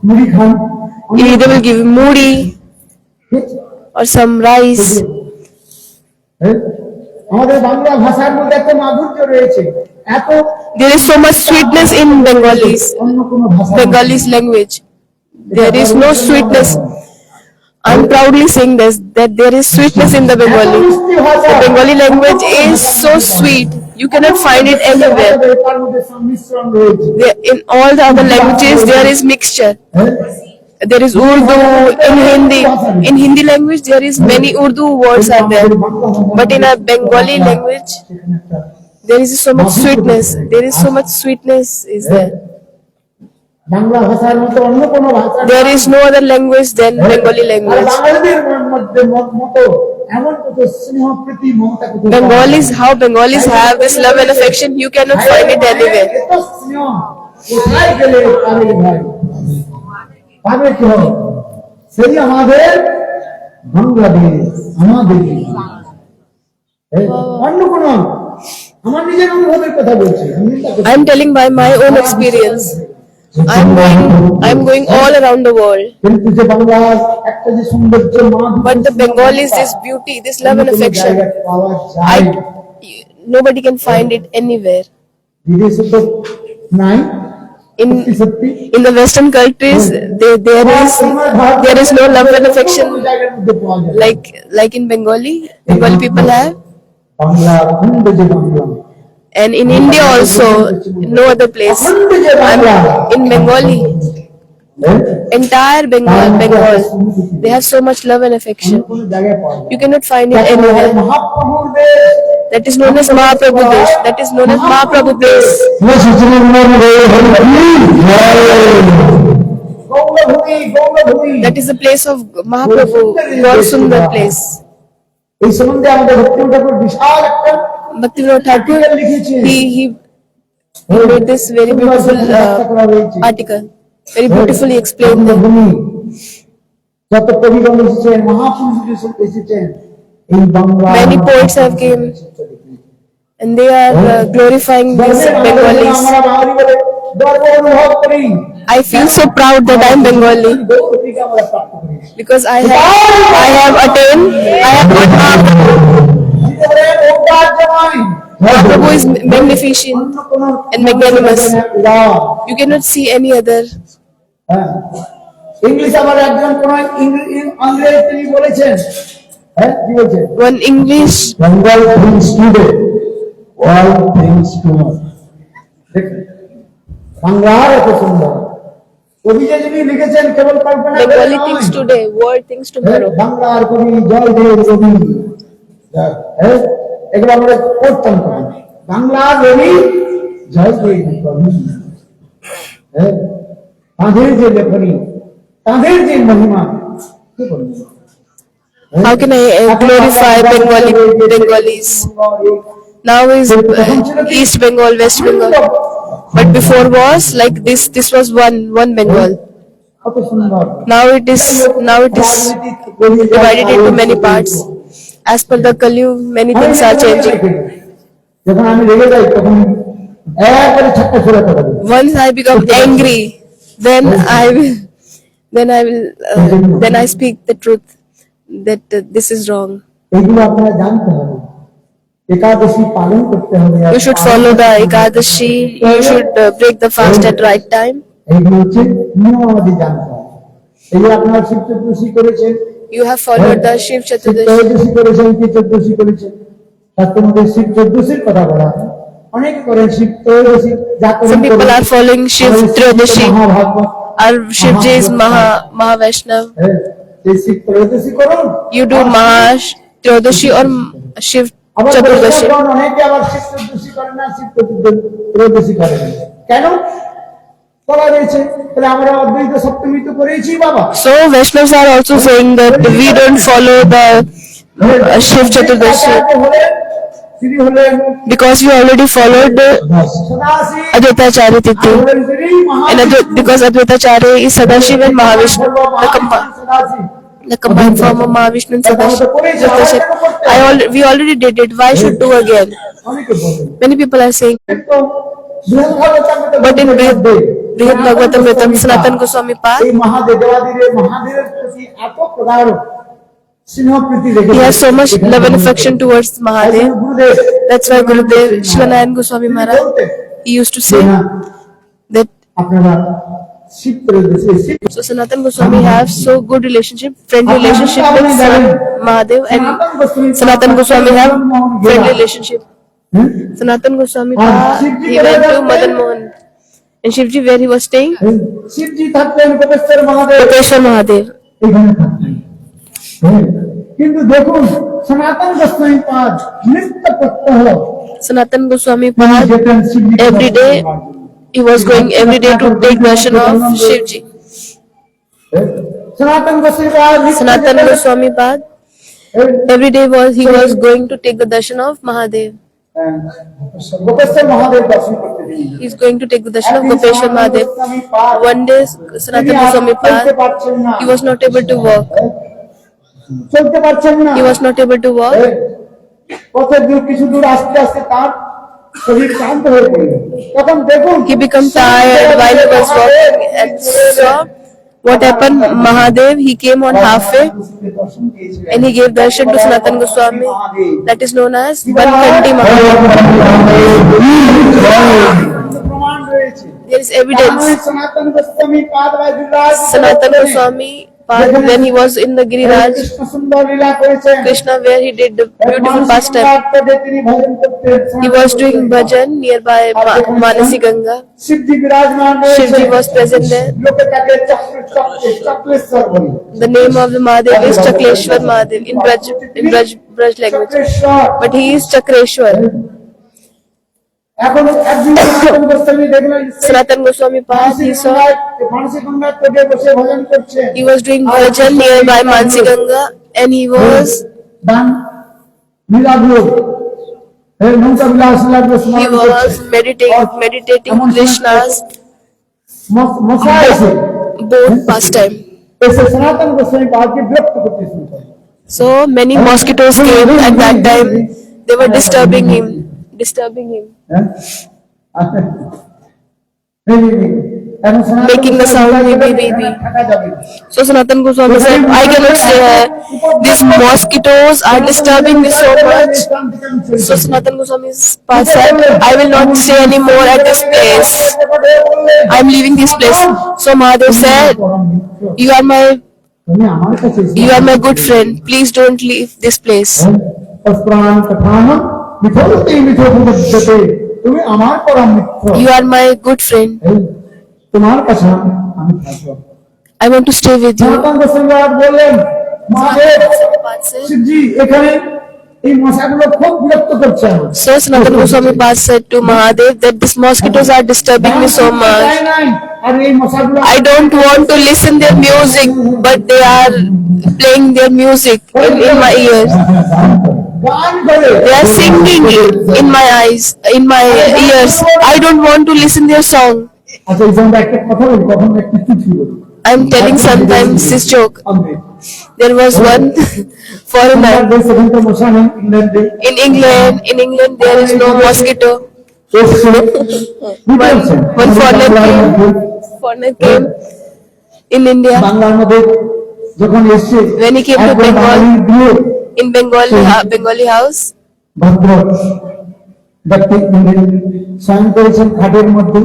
মুড়ি খান They will give you moody or some rice. হ্যাঁ? আমাদের বাংলা ভাষার মধ্যে এত মাধুর্য রয়েছে এত There is so much sweetness in অন্য কোনো ভাষা Bengalis language. There is no sweetness. I'm proudly saying this, that there is sweetness in the Bengali. The Bengali language is so sweet. You cannot find it anywhere. তার মধ্যে সংমিশ্রণ রয়েছে In all the other languages, there is mixture. হ্যাঁ? There is Urdu in Hindi. In Hindi language, there is many Urdu words are there. But in a Bengali language, সেখানে একটা there is so much sweetness. There is so much sweetness is there. Bangla ভাষার মতো অন্য কোনো ভাষা There is no other language than Bengali R language. বাঙালিদের মধ্যে মতো এমন কত স্নেহ প্রীতি মমতা কত Bengalis, how Bengalis have this love and affection, you cannot find it anywhere. এত স্নেহ কোথায় গেলে পাবে ভাই পাবে কি হবে সেই আমাদের বাংলাদেশ আমাদের অন্য কোন আমার নিজের অনুভবের কথা বলছি আমি এটা I am telling by my own experience. I am going all around the world. কিন্তু যে বাংলার একটা যে সৌন্দর্য মাধুর্য But the Bengalis, this beauty, this love and affection, পাওয়া যায় nobody can find it anywhere. বিদেশে তো নাই In সত্যি in the Western countries, there is no love and affection জায়গার মধ্যে পাওয়া যায় like in Bengali people have, Bangla অখণ্ড যে Bangla and in India also, no other place. অখণ্ড যে Bangla In Bengali, entire Bengal, they have so much love and affection. কোন জায়গায় পাওয়া যায় You cannot find it anywhere. মহাপ্রভুর দেশ That is known as Mahaprabhu Desh. That is known as Mahaprabhu place. গৌরভূমি গৌরভূমি That is the place of Mahaprabhu, God Sundar place. এই সম্বন্ধে আমাদের ভক্তিনাথ ঠাকুর বিশাল একটা Bhaktivinoda Thakur, he made this very beautiful article. Very beautifully explained them. গৌরভূমি যত কবিগণ এসেছেন মহাপুরুষ এসেছেন এই Bangla Many poets have came and they are glorifying these Bengalis. আমরা বাঙালি বলে গর্ব অনুভব করি I feel so proud that I am Bengali গৌরবকে আমরা প্রাপ্ত করি because I have attained, I have got Mahaprabhu. ভিতরে ওটার জমাই Mahaprabhu is magnificent and magnanimous. You cannot see any other. English আমার একজন কোন ইংরেজ তিনি বলেছেন হ্যাঁ কি বলছেন One English, Bengal things today all things tomorrow দেখুন বাংলার এত সুন্দর কবি যে যিনি লিখেছেন কেবল কল্পনা করে Bengali নয়। thinks today, world thinks tomorrow. বাংলার কবি জয়দেব কবি হ্যাঁ এগুলো আমরা পড়তাম কবি বাংলার কবি জয়দেব কবি হ্যাঁ তাঁদের যে লেখনী তাঁদের যে মহিমা কি বলবো How can I glorify Bengalis? Now is East Bengal, West Bengal. But before was like this. This was one Bengal. কত সুন্দর Now it is divided into many parts. As per the Kaliyug, many things are changing. যখন আমি রেগে যাই তখন একবারে ছাক্কা ছোড়া কথা বলি। Once I become angry, then I speak the truth that this is wrong. এইগুলো আপনারা জানতে হবে, একাদশী পালন করতে হবে। You should follow the Ekadashi. You should break the fast at right time. এইগুলো হচ্ছে নিয়মাবলী জানতে হবে। এই যে আপনারা শিব চতুর্দশী করেছেন, You have followed the Shiv Shiva Chaturdashi. ত্রয়োদশী করেছেন, কি চতুর্দশী করেছেন, শাস্ত্রের মধ্যে শিব চতুর্দশীর কথা বলা হয়। অনেকে করেন শিব ত্রয়োদশী, যা করেন Some people করুন। are following Shiv Triyodashi. মহাভাগবত, Our Shivji is Mahavaishnav. হ্যাঁ, সেই শিব ত্রয়োদশী করুন। You do Triyodashi or Shiv আবার Chaturdashi. অনেকে আবার শিব চতুর্দশী করেন না, শিব ত্রয়োদশী করেন। কেন বলা রয়েছে? তাহলে আমরা অদ্বৈত সপ্তমী তো করেছি বাবা। So Vaishnavas are also saying that we don't follow the Shiv Chaturdashi Shri হলেন because we already followed the Sadashiv, Advaitacharya Tithi. হলেন Shri And because Advaitacharya is Sadashiv and Mahavishnu, the combined form of Mahavishnu and Sadashiv. We already did it. Why should do again? অনেকে বলেন Many people are saying, কিন্তু বৃহৎ but in Bhagavata Brihad Bhagavatamritam, Sanatan Goswami Pad, এই মহাদেব দেবাদিদেব মহাদেবের প্রতি এত প্রগাঢ় স্নেহ প্রীতি রেখে he has so much love and affection towards Mahadev. গুরুদেব That's why Gurudev Shivanayan Goswami Maharaj, he used to say that আপনারা Shiva ত্রয়োদশী Shiva so Sanatan Goswami have so good relationship, friendly relationship with Mahadev, and Sanatan Goswami have friendly relationship. Sanatan Goswami Pad, he went to Madan Mohan. And Shivji, where he was staying? শিবজি থাকতেন Gopeshwar Mahadev Koteshwar Mahadev. এখানে থাকতেন। কিন্তু দেখুন সনাতন গোস্বামী পাদ নিত্য প্রত্যহ Sanatan Goswami তিনি Pad, যেতেন শিবজি every day he was going every day to take darshan of Shivji. সনাতন গোস্বামী পাদ নিত্য Sanatan যেতেন। Goswami Pad, every day he was going to take the darshan of Mahadev. Gopeshwar Mahadev দর্শন করতে তিনি He is going to take the darshan of Gopeshwar Mahadev. One day Sanatan Goswami Pad, he was not able to walk. চলতে পারছেন না, He was not able to walk. পথের দূর কিছু দূর আসতে আসতে তার শরীর ক্লান্ত হয়ে পড়ল। তখন দেখুন He became tired while he was walking, and saw what happened. Mahadev, he came on halfway দর্শন দিয়েছিলেন। and he gave darshan to Sanatan Goswami. That is known as Bankanti Mahadev. প্রমাণ রয়েছে। There is evidence. সনাতন গোস্বামী পাদ বা বিরাজ Sanatan Goswami Pad, when he was in the Giriraj, Krishna সুন্দর লীলা করেছেন। Krishna, where he did the beautiful pastime. তিনি ভজন করতেন। He was doing bhajan nearby Manasi Ganga. শিবজি বিরাজমান রয়েছে। Shivji was present there. লোকে তাকে চক্রেশ্বর বলে। The name of the Mahadev is Chakleshwar Mahadev in Braj language. চক্রেশ্বর। But he is Chakreshwar. এখন একদিন সনাতন গোস্বামী দেখলেন Sanatan Goswami Pad, he saw মানসিক গঙ্গার তটে বসে ভজন করছেন। he was doing bhajan nearby Manasi Ganga, and he was দান লীলাগুলো নৌকা বিলাস লীলাগুলো স্মরণ করছেন। meditating Krishna's মশা এসে both pastime. এসে সনাতন গোস্বামী পাদকে বিরক্ত করতে শুরু করে। So many mosquitoes came at that time. They were disturbing him. হ্যাঁ? এখন সনাতন Making the sound Goswami beep, beep, beep. থাকা যাবে না। So Sanatan Goswami said, I cannot stay here. These mosquitoes are disturbing me so much. So Sanatan Goswami said, I will not stay anymore at this place. I am leaving this place. So Mahadev said, you are তুমি আমার কাছে এসে good friend. Please don't leave this place. প্রাণ কথাম মিথ্যতে মিথ্যতে তুমি আমার পরম মিত্র। You are my good friend. তোমার কাছে আমি থাকবো। I want to stay with you. সনাতন গোস্বামী বললেন মহাদেব শিবজি এখানে এই মশাগুলো খুব বিরক্ত করছে আমাকে। So Sanatan Goswami Pad said to Mahadev that these mosquitoes are disturbing me so much. আর এই মশাগুলো I don't want to listen their music, but they are playing their music in my ears. গান করে They are singing in my eyes, in my ears. I don't want to listen their song. আচ্ছা এই জন্য একটা কথা বলি, কখন একটা চিঠি বলি। I'm telling sometimes this joke. There was one foreigner. সেখানে তো মশা নেই ইংল্যান্ডে In England, there is no mosquito. এসছে One foreigner came in India. বাংলার মধ্যে যখন এসছে When he came to একবার Bengal, বাঙালির বিয়ে in Bengali house, ভদ্র ব্যক্তি স্নান করেছেন খাটের মধ্যে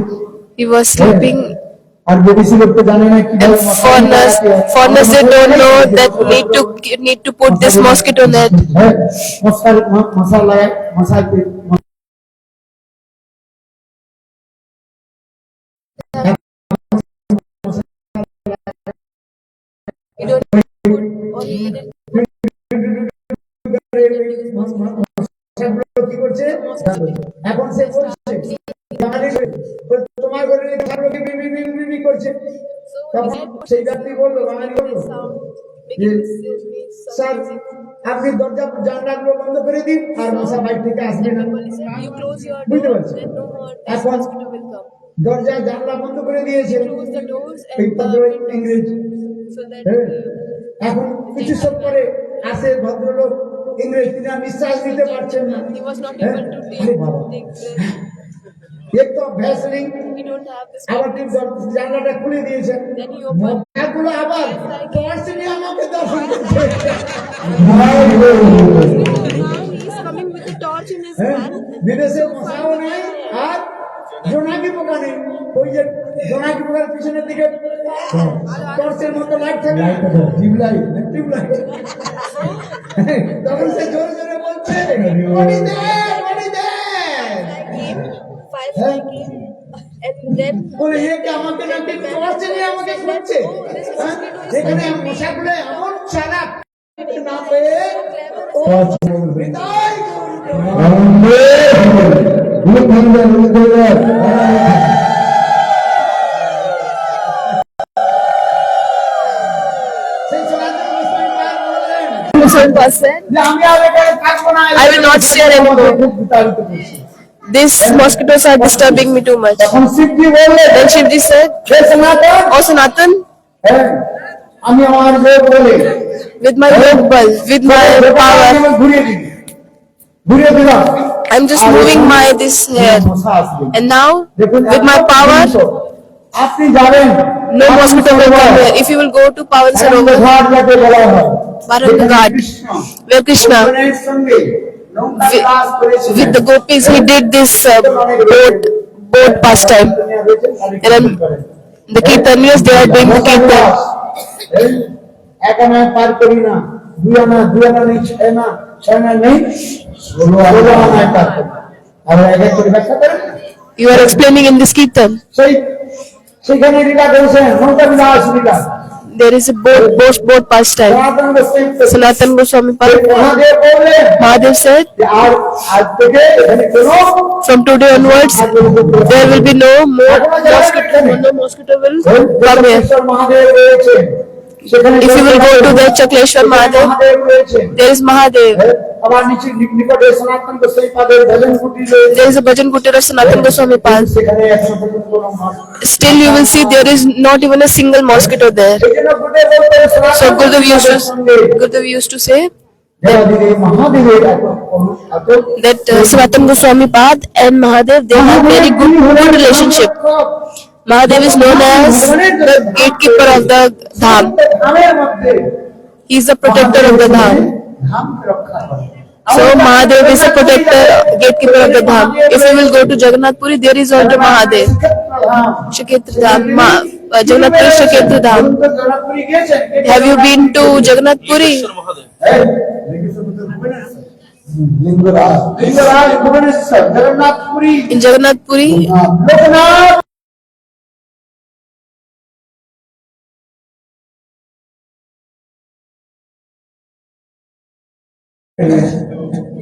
he was sleeping. আর বিদেশি লোক তো জানে না কি And foreigners they don't know that need to put this mosquito net. মশা লাগায় মশাকে You don't put all the কি করছে এখন সে বলছে বাঙালি তোমার ঘরে থাকলো কি বিবি বিবি বিবি করছে তখন সেই ব্যক্তি বললো বাঙালি বললো যে স্যার আপনি দরজা জানলাগুলো বন্ধ করে দিন আর মশা বাইরে থেকে আসবে না you close your বুঝতে door, পারছি then no more এখন mosquito will come. দরজা জানলা বন্ধ করে দিয়েছে Close the doors এই and ভদ্র ইংরেজ so that হ্যাঁ। এখন কিছু সব পরে আসে ভদ্রলোক ইংরেজ তিনি আর নিঃশ্বাস নিতে পারছেন না he was not হ্যাঁ? able to আরে বাবা take breath. এক তো অভ্যাস নেই We don't have this. আবার তিনি জানলাটা খুলে দিয়েছেন Then he opened. এগুলো আবার টর্চ নিয়ে আমাকে দর্শন করছে Now he is coming with a torch in his হ্যাঁ? hand. বিদেশে মশাও নেই আর জোনাকি পোকা নেই ওই যে জোনাকি পোকার পিছনের দিকে টর্চের মতো লাইট থাকে টিউবলাইট টিউবলাইট তখন সে জোরে জোরে বলছে পানি দে পানি দে Fire came. And then বলে একে আমাকে নাকি টর্চ নিয়ে আমাকে খুঁজছে হ্যাঁ? এখানে মশাগুলো এমন চালাক না পেয়ে ও হৃদয় person, যে আমি আর এখানে থাকবো না I will not stay anymore. খুব বিতাড়িত করছে These mosquitoes are disturbing me too much. তখন শিবজি বললেন Then Shivji said, হে সনাতন "Oh Sanatan, হ্যাঁ, আমি আমার যোগ বলে with my yoga ball, with my power, আমি ঘুরিয়ে দিই ঘুরিয়ে দিলাম I'm just moving my this hair. মশা আসবে And now, দেখুন with my power, আপনি যাবেন no mosquito will come here. If you will go to Pawan Sarovar, ঘাট যাকে বলা হয় Baranga Ghat, where Krishna, ভগবানের সঙ্গে নৌকা বিলাস করেছিলেন। with the gopis, he did this boat pastime. And then the Kirtaniyas, they are doing Kirtan. এক আনা পার করি না দুই আনা নেই ছয় আনা নেই 16 আনায় পার করি আর এক এক করে ব্যাখ্যা করেন You are explaining in this Kirtan. সেখানে লীলা করেছেন নৌকা বিলাস লীলা There is a boat pastime. সনাতন Goswami Sanatan Goswami Pad, Mahadev বললেন Mahadev said, যে আর আজ থেকে এখানে কোনো from today onwards, there will be no mosquito will come here. ঈশ্বর মহাদেব রয়েছে সেখানে If you will go to the Chakleshwar Mahadev, Mahadev রয়েছে there is Mahadev. আবার নিচে নিকটে সনাতন গোস্বামী পাদের ভজন কুটি রয়েছে There is a Bhajan Kutir of Sanatan Goswami Pad. সেখানে এখনো পর্যন্ত কোনো মশা Still you will see there is not even a single mosquito there. সেজন্য ফুটে বলতে So সনাতন Gurudev used to say দেবাদিদেব মহাদেবের এত that Sanatan Goswami Pad and Mahadev, they have very good relationship. Mahadev is known as the gatekeeper of the Dham. ধামের মধ্যে He is the protector of the Dham. ধাম রক্ষা করে So Mahadev is a protector, gatekeeper of the Dham. If you will go to Jagannath Puri, there is also Mahadev. Shiketra Dham, Jagannath Puri Shiketra Dham. Have you been to Jagannath Puri? Lingaraj Bhubaneswar Jagannath Puri In Jagannath Puri, Loknath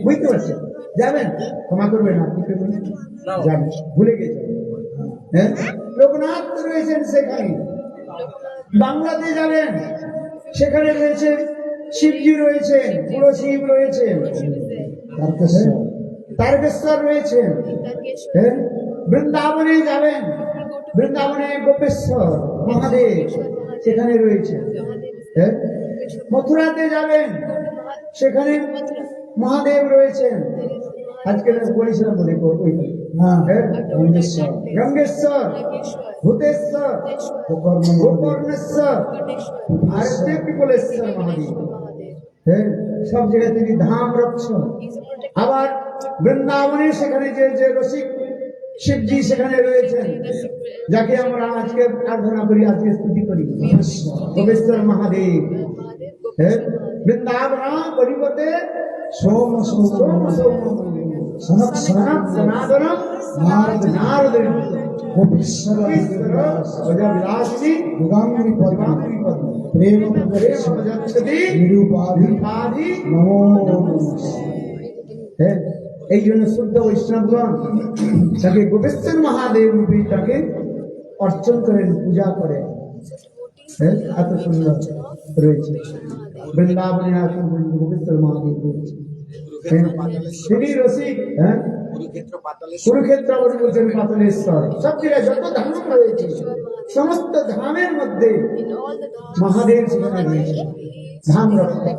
বুঝতে পারছেন যাবেন ক্ষমা করবেন আপনি যাবেন ভুলে গেছেন হ্যাঁ লোকনাথ রয়েছেন সেখানে বাংলাতে যাবেন সেখানে রয়েছে শিবজি রয়েছেন পুরো শিব রয়েছেন তারকেশ্বর রয়েছেন হ্যাঁ বৃন্দাবনে যাবেন বৃন্দাবনে গোপেশ্বর মহাদেব সেখানে রয়েছে হ্যাঁ? মথুরাতে যাবেন, সেখানে মহাদেব রয়েছেন। আজকে বলেছিলাম বলে গঙ্গেশ্বর, ভূতেশ্বর, গোকর্ণেশ্বর আর পিপলেশ্বর মহাদেব। হ্যাঁ, সব জায়গায় তিনি ধাম রক্ষণ। আবার বৃন্দাবনের সেখানে যে রসিক শিবজি সেখানে রয়েছেন, যাকে আমরা আজকে প্রার্থনা করি, আজকে স্তুতি করি, গোপেশ্বর মহাদেব। হ্যাঁ, বৃন্দাবন পরিবর্তে সোম সোম সোম সনাতন নারদ বিলাসিনী প্রেম নিরুপাধি নমো। হ্যাঁ, এই জন্য শুদ্ধ বৈষ্ণবগণ তাকে গোপেশ্বর মহাদেব রূপে তাকে অর্চন করেন, পূজা করেন। হ্যাঁ, এত সুন্দর রয়েছে বৃন্দাবনে আসুন গোপেশ্বর মহাদেব রয়েছে। তিনি রসিক। হ্যাঁ, কুরুক্ষেত্র বলছেন পাতালেশ্বর। সব জায়গায় যত ধাম রয়েছে, সমস্ত ধামের মধ্যে মহাদেব সেখানে রয়েছে, ধাম রক্ষক।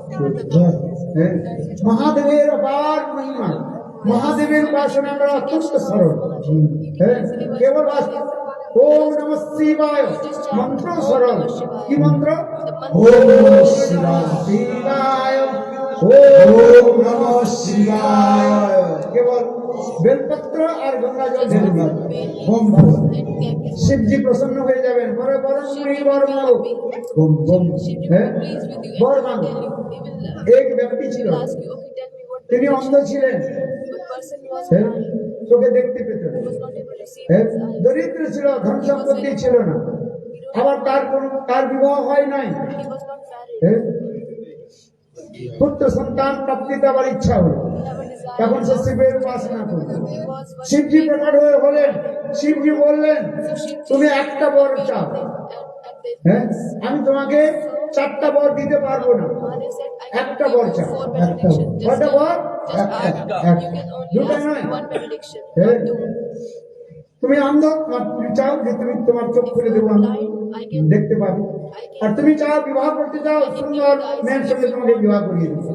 মহাদেবের অপার মহিমা, মহাদেবের উপাসনা করা অত্যন্ত সরল। কেবল ওম নমঃ শিবায় মন্ত্র সরল। কি মন্ত্র? ওম নমঃ শিবায়, ওম নমঃ শিবায়। কেবল বেলপত্র আর গঙ্গা জল ঢেলে শিবজি প্রসন্ন হয়ে যাবেন। বড় বড় বর মালো, বর মালো। এক ব্যক্তি ছিল, তিনি অন্ধ ছিলেন, চোখে দেখতে পেতেন, দরিদ্র ছিল, ধন সম্পত্তি ছিল না, আবার তার বিবাহ হয় নাই। পুত্র সন্তান প্রাপ্তিতে আবার ইচ্ছা হল, তখন সে শিবের উপাসনা করল। শিবজি প্রকট হয়ে হলেন। শিবজি বললেন, তুমি একটা বর চাও। হ্যাঁ, আমি তোমাকে 4টা বর দিতে পারবো না, একটা বর চাও। কয়টা বর? দুটা নয়। তুমি অন্ধ, চাও যে তুমি তোমার চোখ খুলে দেবো, আমি দেখতে পাবি। আর তুমি চাও বিবাহ করতে চাও, সুন্দর মেয়ের সঙ্গে তোমাকে বিবাহ করিয়ে দেবো।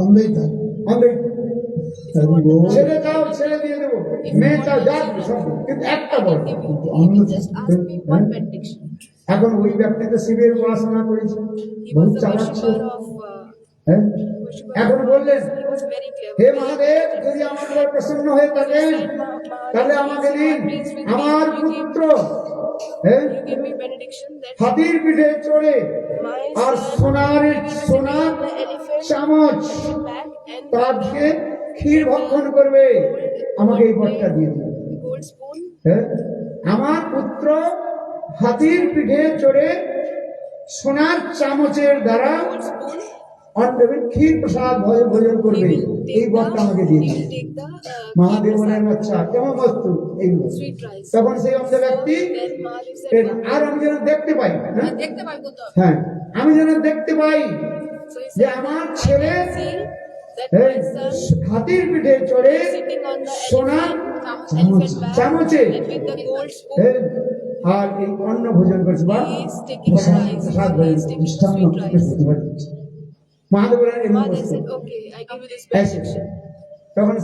অন্ধই থাক, অন্ধই। ছেলে চাও, ছেলে দিয়ে দেবো। মেয়ে চাও, যা সব, কিন্তু একটা বর। এখন ওই ব্যক্তি তো শিবের উপাসনা করেছে, বহু চালাক ছিল। এখন বললেন, হে মহাদেব, যদি আমার উপর প্রসন্ন হয়ে থাকেন তাহলে আমাকে দিন আমার পুত্র হাতির পিঠে চড়ে আর সোনার চামচ তাকে ক্ষীর ভক্ষণ করবে, আমাকে এই বরটা দিয়ে দিন। আমার পুত্র হাতির পিঠে চড়ে সোনার চামচের দ্বারা ক্ষীর প্রসাদ ভোজন করবে, এই বরটা আমাকে দিয়ে দিন। মহাদেব বলেন, আচ্ছা কেমন বস্তু এইগুলো? তখন সেই অন্ধ ব্যক্তি, আর আমি যেন দেখতে পাই, হ্যাঁ আমি যেন দেখতে পাই যে আমার ছেলে হাতির পিঠে চড়ে সোনার চামচে আর এই অন্ন ভোজন করছে বা প্রসাদ মহাদেব তখন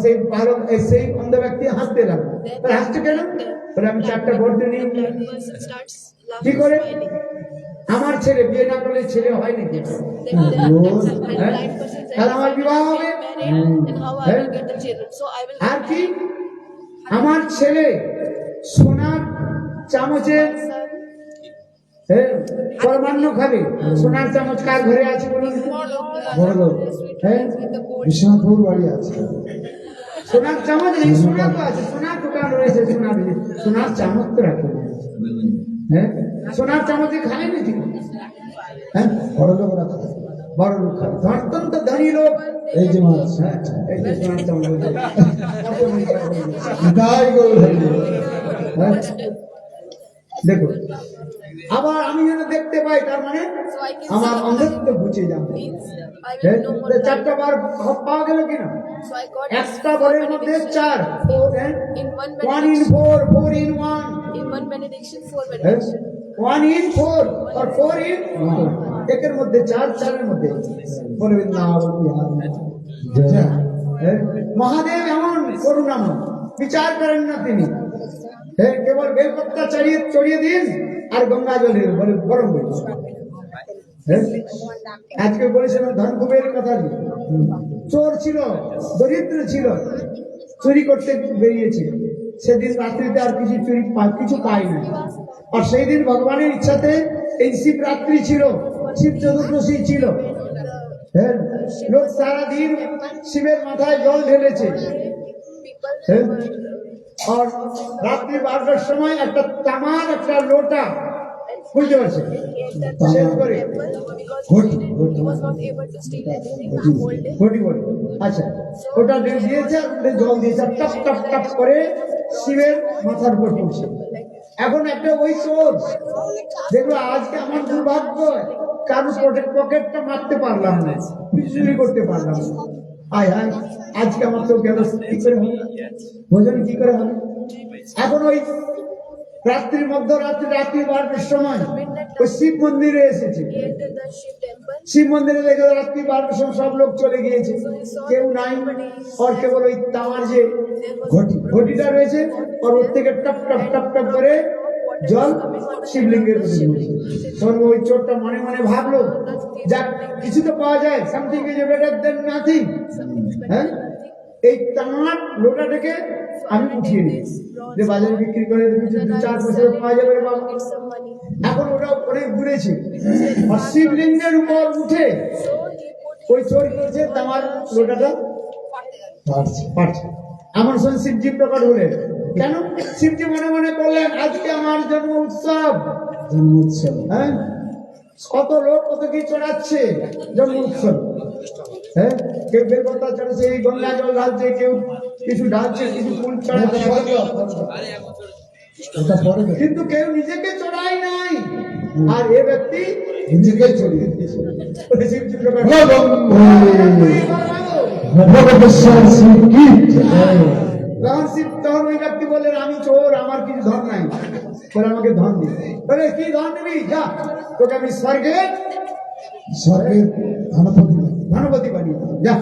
সেই অন্ধ ব্যক্তি হাসতে লাগলো। হাসতে কেন? আমি 4টা বর নিয়ে কি করে? আমার ছেলে বিয়ে না করলে ছেলে হয় নাকি? তাহলে আমার বিবাহ হবে। আর কি, আমার ছেলে সোনার চামচের পরমান্ন খাবে। সোনার চামচ কার ঘরে আছে বলুন? বড় লোক, বিশ্বনাথপুর বাড়ি আছে। সোনার চামচ নেই, সোনা তো আছে, সোনার দোকান রয়েছে, সোনার চামচ তো রাখে। হ্যাঁ, সোনার চামচে খায় নাকি? হ্যাঁ, বড় লোক রাখে, বড় লোক খায়, অত্যন্ত ধনী লোক। এই যে মাছ, এই যে সোনার চামচ। দেখো, আবার আমি যেন দেখতে পাই, তার মানে আমার অন্ধত্ব ঘুচে যাবে। 4টা বার পাওয়া গেল কিনা? একটা বরের মধ্যে 4, 1 in 4, 4 in 1, 1 in 4 or 4 in 1 একের মধ্যে 4 4 এর মধ্যে বলে বৃন্দাবন বিহার মহাদেব এমন করুণাময় বিচার করেন না তিনি কেবল বেলপত্তা চড়িয়ে দিন আর গঙ্গা জলে বলে গরম হয়ে আজকে বলেছিলাম ধনকুবের কথা চোর ছিল দরিদ্র ছিল চুরি করতে বেরিয়েছে সেদিন রাত্রিতে আর কিছু পাই না আর সেই দিন ভগবানের ইচ্ছাতে এই শিবরাত্রি ছিল শিব চতুর্দশী ছিল লোক সারাদিন শিবের মাথায় জল ঢেলেছে আর রাত্রি 12টার সময় একটা তামার একটা লোটা বুঝতে পারছে আচ্ছা ওটা দিয়েছে জল দিয়েছে টপ টপ টপ করে শিবের মাথার উপর পড়ছে এখন একটা ওই চোর দেখলো আজকে আমার দুর্ভাগ্য কারো পকেটটা মারতে পারলাম না চুরি করতে পারলাম না আয় হায় আজকে আমার তো গেল কি করে হবে ভোজন কি করে হবে এখন ওই মধ্যরাত্রি রাত্রি 12টার সময় ওই শিব মন্দিরে এসেছে শিব মন্দিরে দেখে রাত্রি 12টার সময় সব লোক চলে গিয়েছে কেউ নাই আর কেবল ওই তামার যে ঘটিটা রয়েছে আর ওর থেকে টপ টপ টপ টপ করে জল শিবলিঙ্গের সর্ব ওই চোরটা মনে মনে ভাবলো যাক কিছু তো পাওয়া যায় something is better then nothing হ্যাঁ এই তামার লোটাটাকে আমি উঠিয়ে নিই যে বাজারে বিক্রি করে কিছু 4 পয়সা পাওয়া যাবে রে বাবা এখন ওটা অনেক ঘুরেছে আর শিবলিঙ্গের উপর উঠে ওই চোর করছে তামার লোটাটা পারছে আমার সঙ্গে শিবজি প্রকট হলেন কেন শিবজি মনে মনে করলেন আজকে আমার জন্ম উৎসব হ্যাঁ কত লোক কত কি চড়াচ্ছে জন্ম উৎসব হ্যাঁ কেউ বেলপত্তা চড়াচ্ছে গঙ্গা জল ঢালছে কেউ কিছু ঢালছে কিছু ফুল চড়াচ্ছে কিন্তু কেউ নিজেকে চড়াই নাই আর এ ব্যক্তি নিজেকে চড়িয়ে দিয়েছে শিবজি প্রকট তখন ওই ব্যক্তি বললেন আমি চোর আমার কিছু ধন নাই বলে আমাকে ধন দিই বলে কি ধন নিবি যা তোকে আমি স্বর্গের ধনপতি বানিয়ে যা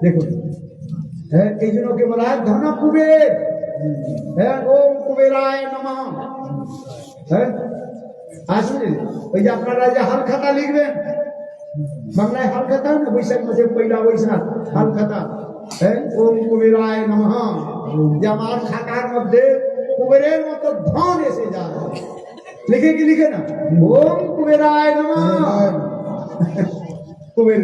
দেখুন হ্যাঁ এই জন্য ওকে বলা হয় ধন কুবের হ্যাঁ ওম কুবেরায় নমঃ হ্যাঁ আসলে ওই যে আপনারা যে হাল খাতা লিখবেন বাংলায় হাল খাতা না বৈশাখ মাসে পয়লা বৈশাখ হাল খাতা হ্যাঁ ওম কুবেরায় নমঃ যে আমার খাতার মধ্যে কুবেরের মতো ধন এসে যায় লিখে কি লিখে না ওম কুবেরায় নমঃ কুবের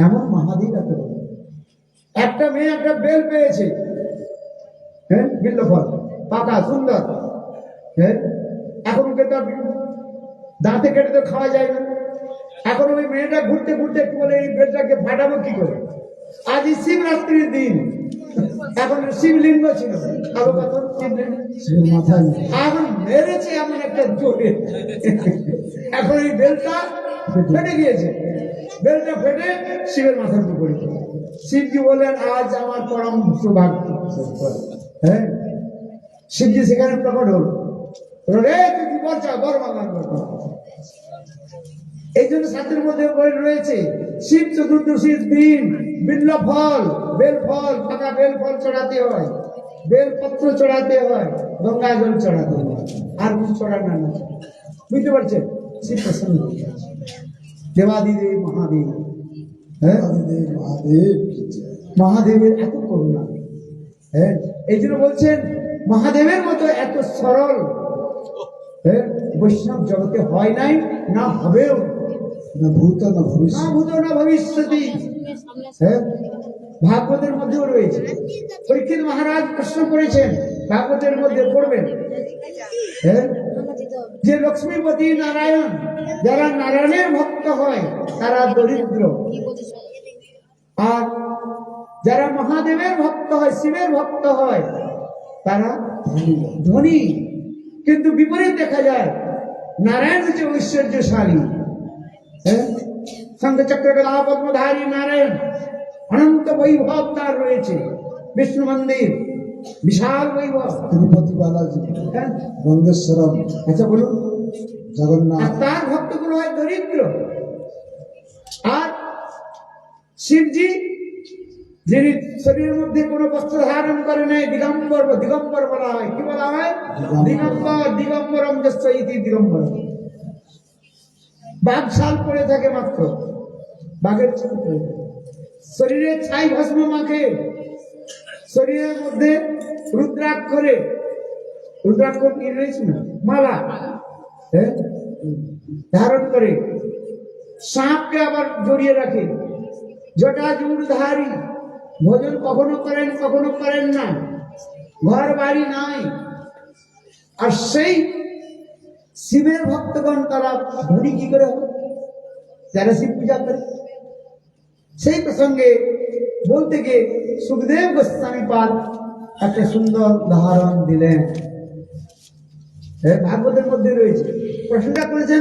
এমন মহাদেব এত একটা মেয়ে একটা বেল পেয়েছে হ্যাঁ বিল্ল ফল পাকা সুন্দর হ্যাঁ এখন ওকে তো দাঁতে কেটে তো খাওয়া যায় না এখন ওই মেয়েটা ঘুরতে ঘুরতে একটু বলে এই বেলটাকে ফাটাবো কি করে আজ শিবরাত্রির দিন এখন শিবলিঙ্গ ছিল এখন মেরেছে এমন একটা জোরে এখন এই বেলটা ফেটে গিয়েছে বেলটা ফেটে শিবের মাথার উপর পড়েছে শিবজি বললেন আজ আমার পরম সৌভাগ্য হ্যাঁ শিবজি সেখানে প্রকট হল রে তুই কি বলছ বড় বাগান এই জন্য শাস্ত্রের মধ্যে বই রয়েছে শিব চতুর্দশীর দিন বিল্ল ফল বেল ফল পাকা বেল ফল চড়াতে হয় বেলপত্র চড়াতে হয় গঙ্গা জল চড়াতে হয় আর কিছু চড়ানো না বুঝতে পারছেন শিব প্রসন্ন দেবাদিদেব মহাদেব হ্যাঁ মহাদেবের এত করুণা হ্যাঁ এই জন্য বলছেন মহাদেবের মতো এত সরল হ্যাঁ বৈষ্ণব জগতে হয় নাই না হবেও না ভূত না ভবিষ্যতি হ্যাঁ ভাগবতের মধ্যেও রয়েছে পরীক্ষিত মহারাজ প্রশ্ন করেছেন ভাগবতের মধ্যে পড়বেন হ্যাঁ যে লক্ষ্মীপতি নারায়ণ যারা নারায়ণের ভক্ত হয় তারা দরিদ্র আর যারা মহাদেবের ভক্ত হয় শিবের ভক্ত হয় তারা ধনী কিন্তু বিপরীত দেখা যায় নারায়ণ হচ্ছে ঐশ্বর্যশালী হ্যাঁ শঙ্খচক্র গদা পদ্মধারী নারায়ণ অনন্ত বৈভব তার রয়েছে বিষ্ণু মন্দির বিশাল বৈভব। तिरुपति बालाजी হ্যাঁ? रंगेश्वरम আচ্ছা বলুন, আর जगन्नाथ তার ভক্তগুলো হয় দরিদ্র। আর শিবজি যিনি শরীরের মধ্যে কোনো বস্ত্র ধারণ করে নাই, দিগম্বর, দিগম্বর বলা হয়। কি বলা হয়? দিগম্বর। দিগম্বরম যস্য ইতি দিগম্বর। বাঘশাল পড়ে থাকে মাত্র, বাঘের ছাল পড়ে থাকে। শরীরে ছাই ভস্ম মাখে, শরীরের মধ্যে রুদ্রাক্ষরে, রুদ্রাক্ষর কি রয়েছে না, মালা, হ্যাঁ, ধারণ করে। সাপকে আবার জড়িয়ে রাখে, জটাজুড়ধারী। ভোজন কখনো করেন, কখনো করেন না, ঘর বাড়ি নাই। আর সেই শিবের ভক্তগণ তারা ধনী কি করে হবে, যারা শিব পূজা করে। সেই প্রসঙ্গে বলতে গিয়ে সুখদেব গোস্বামী পাদ একটা সুন্দর উদাহরণ দিলেন, ভাগবতের মধ্যে রয়েছে। প্রশ্নটা করেছেন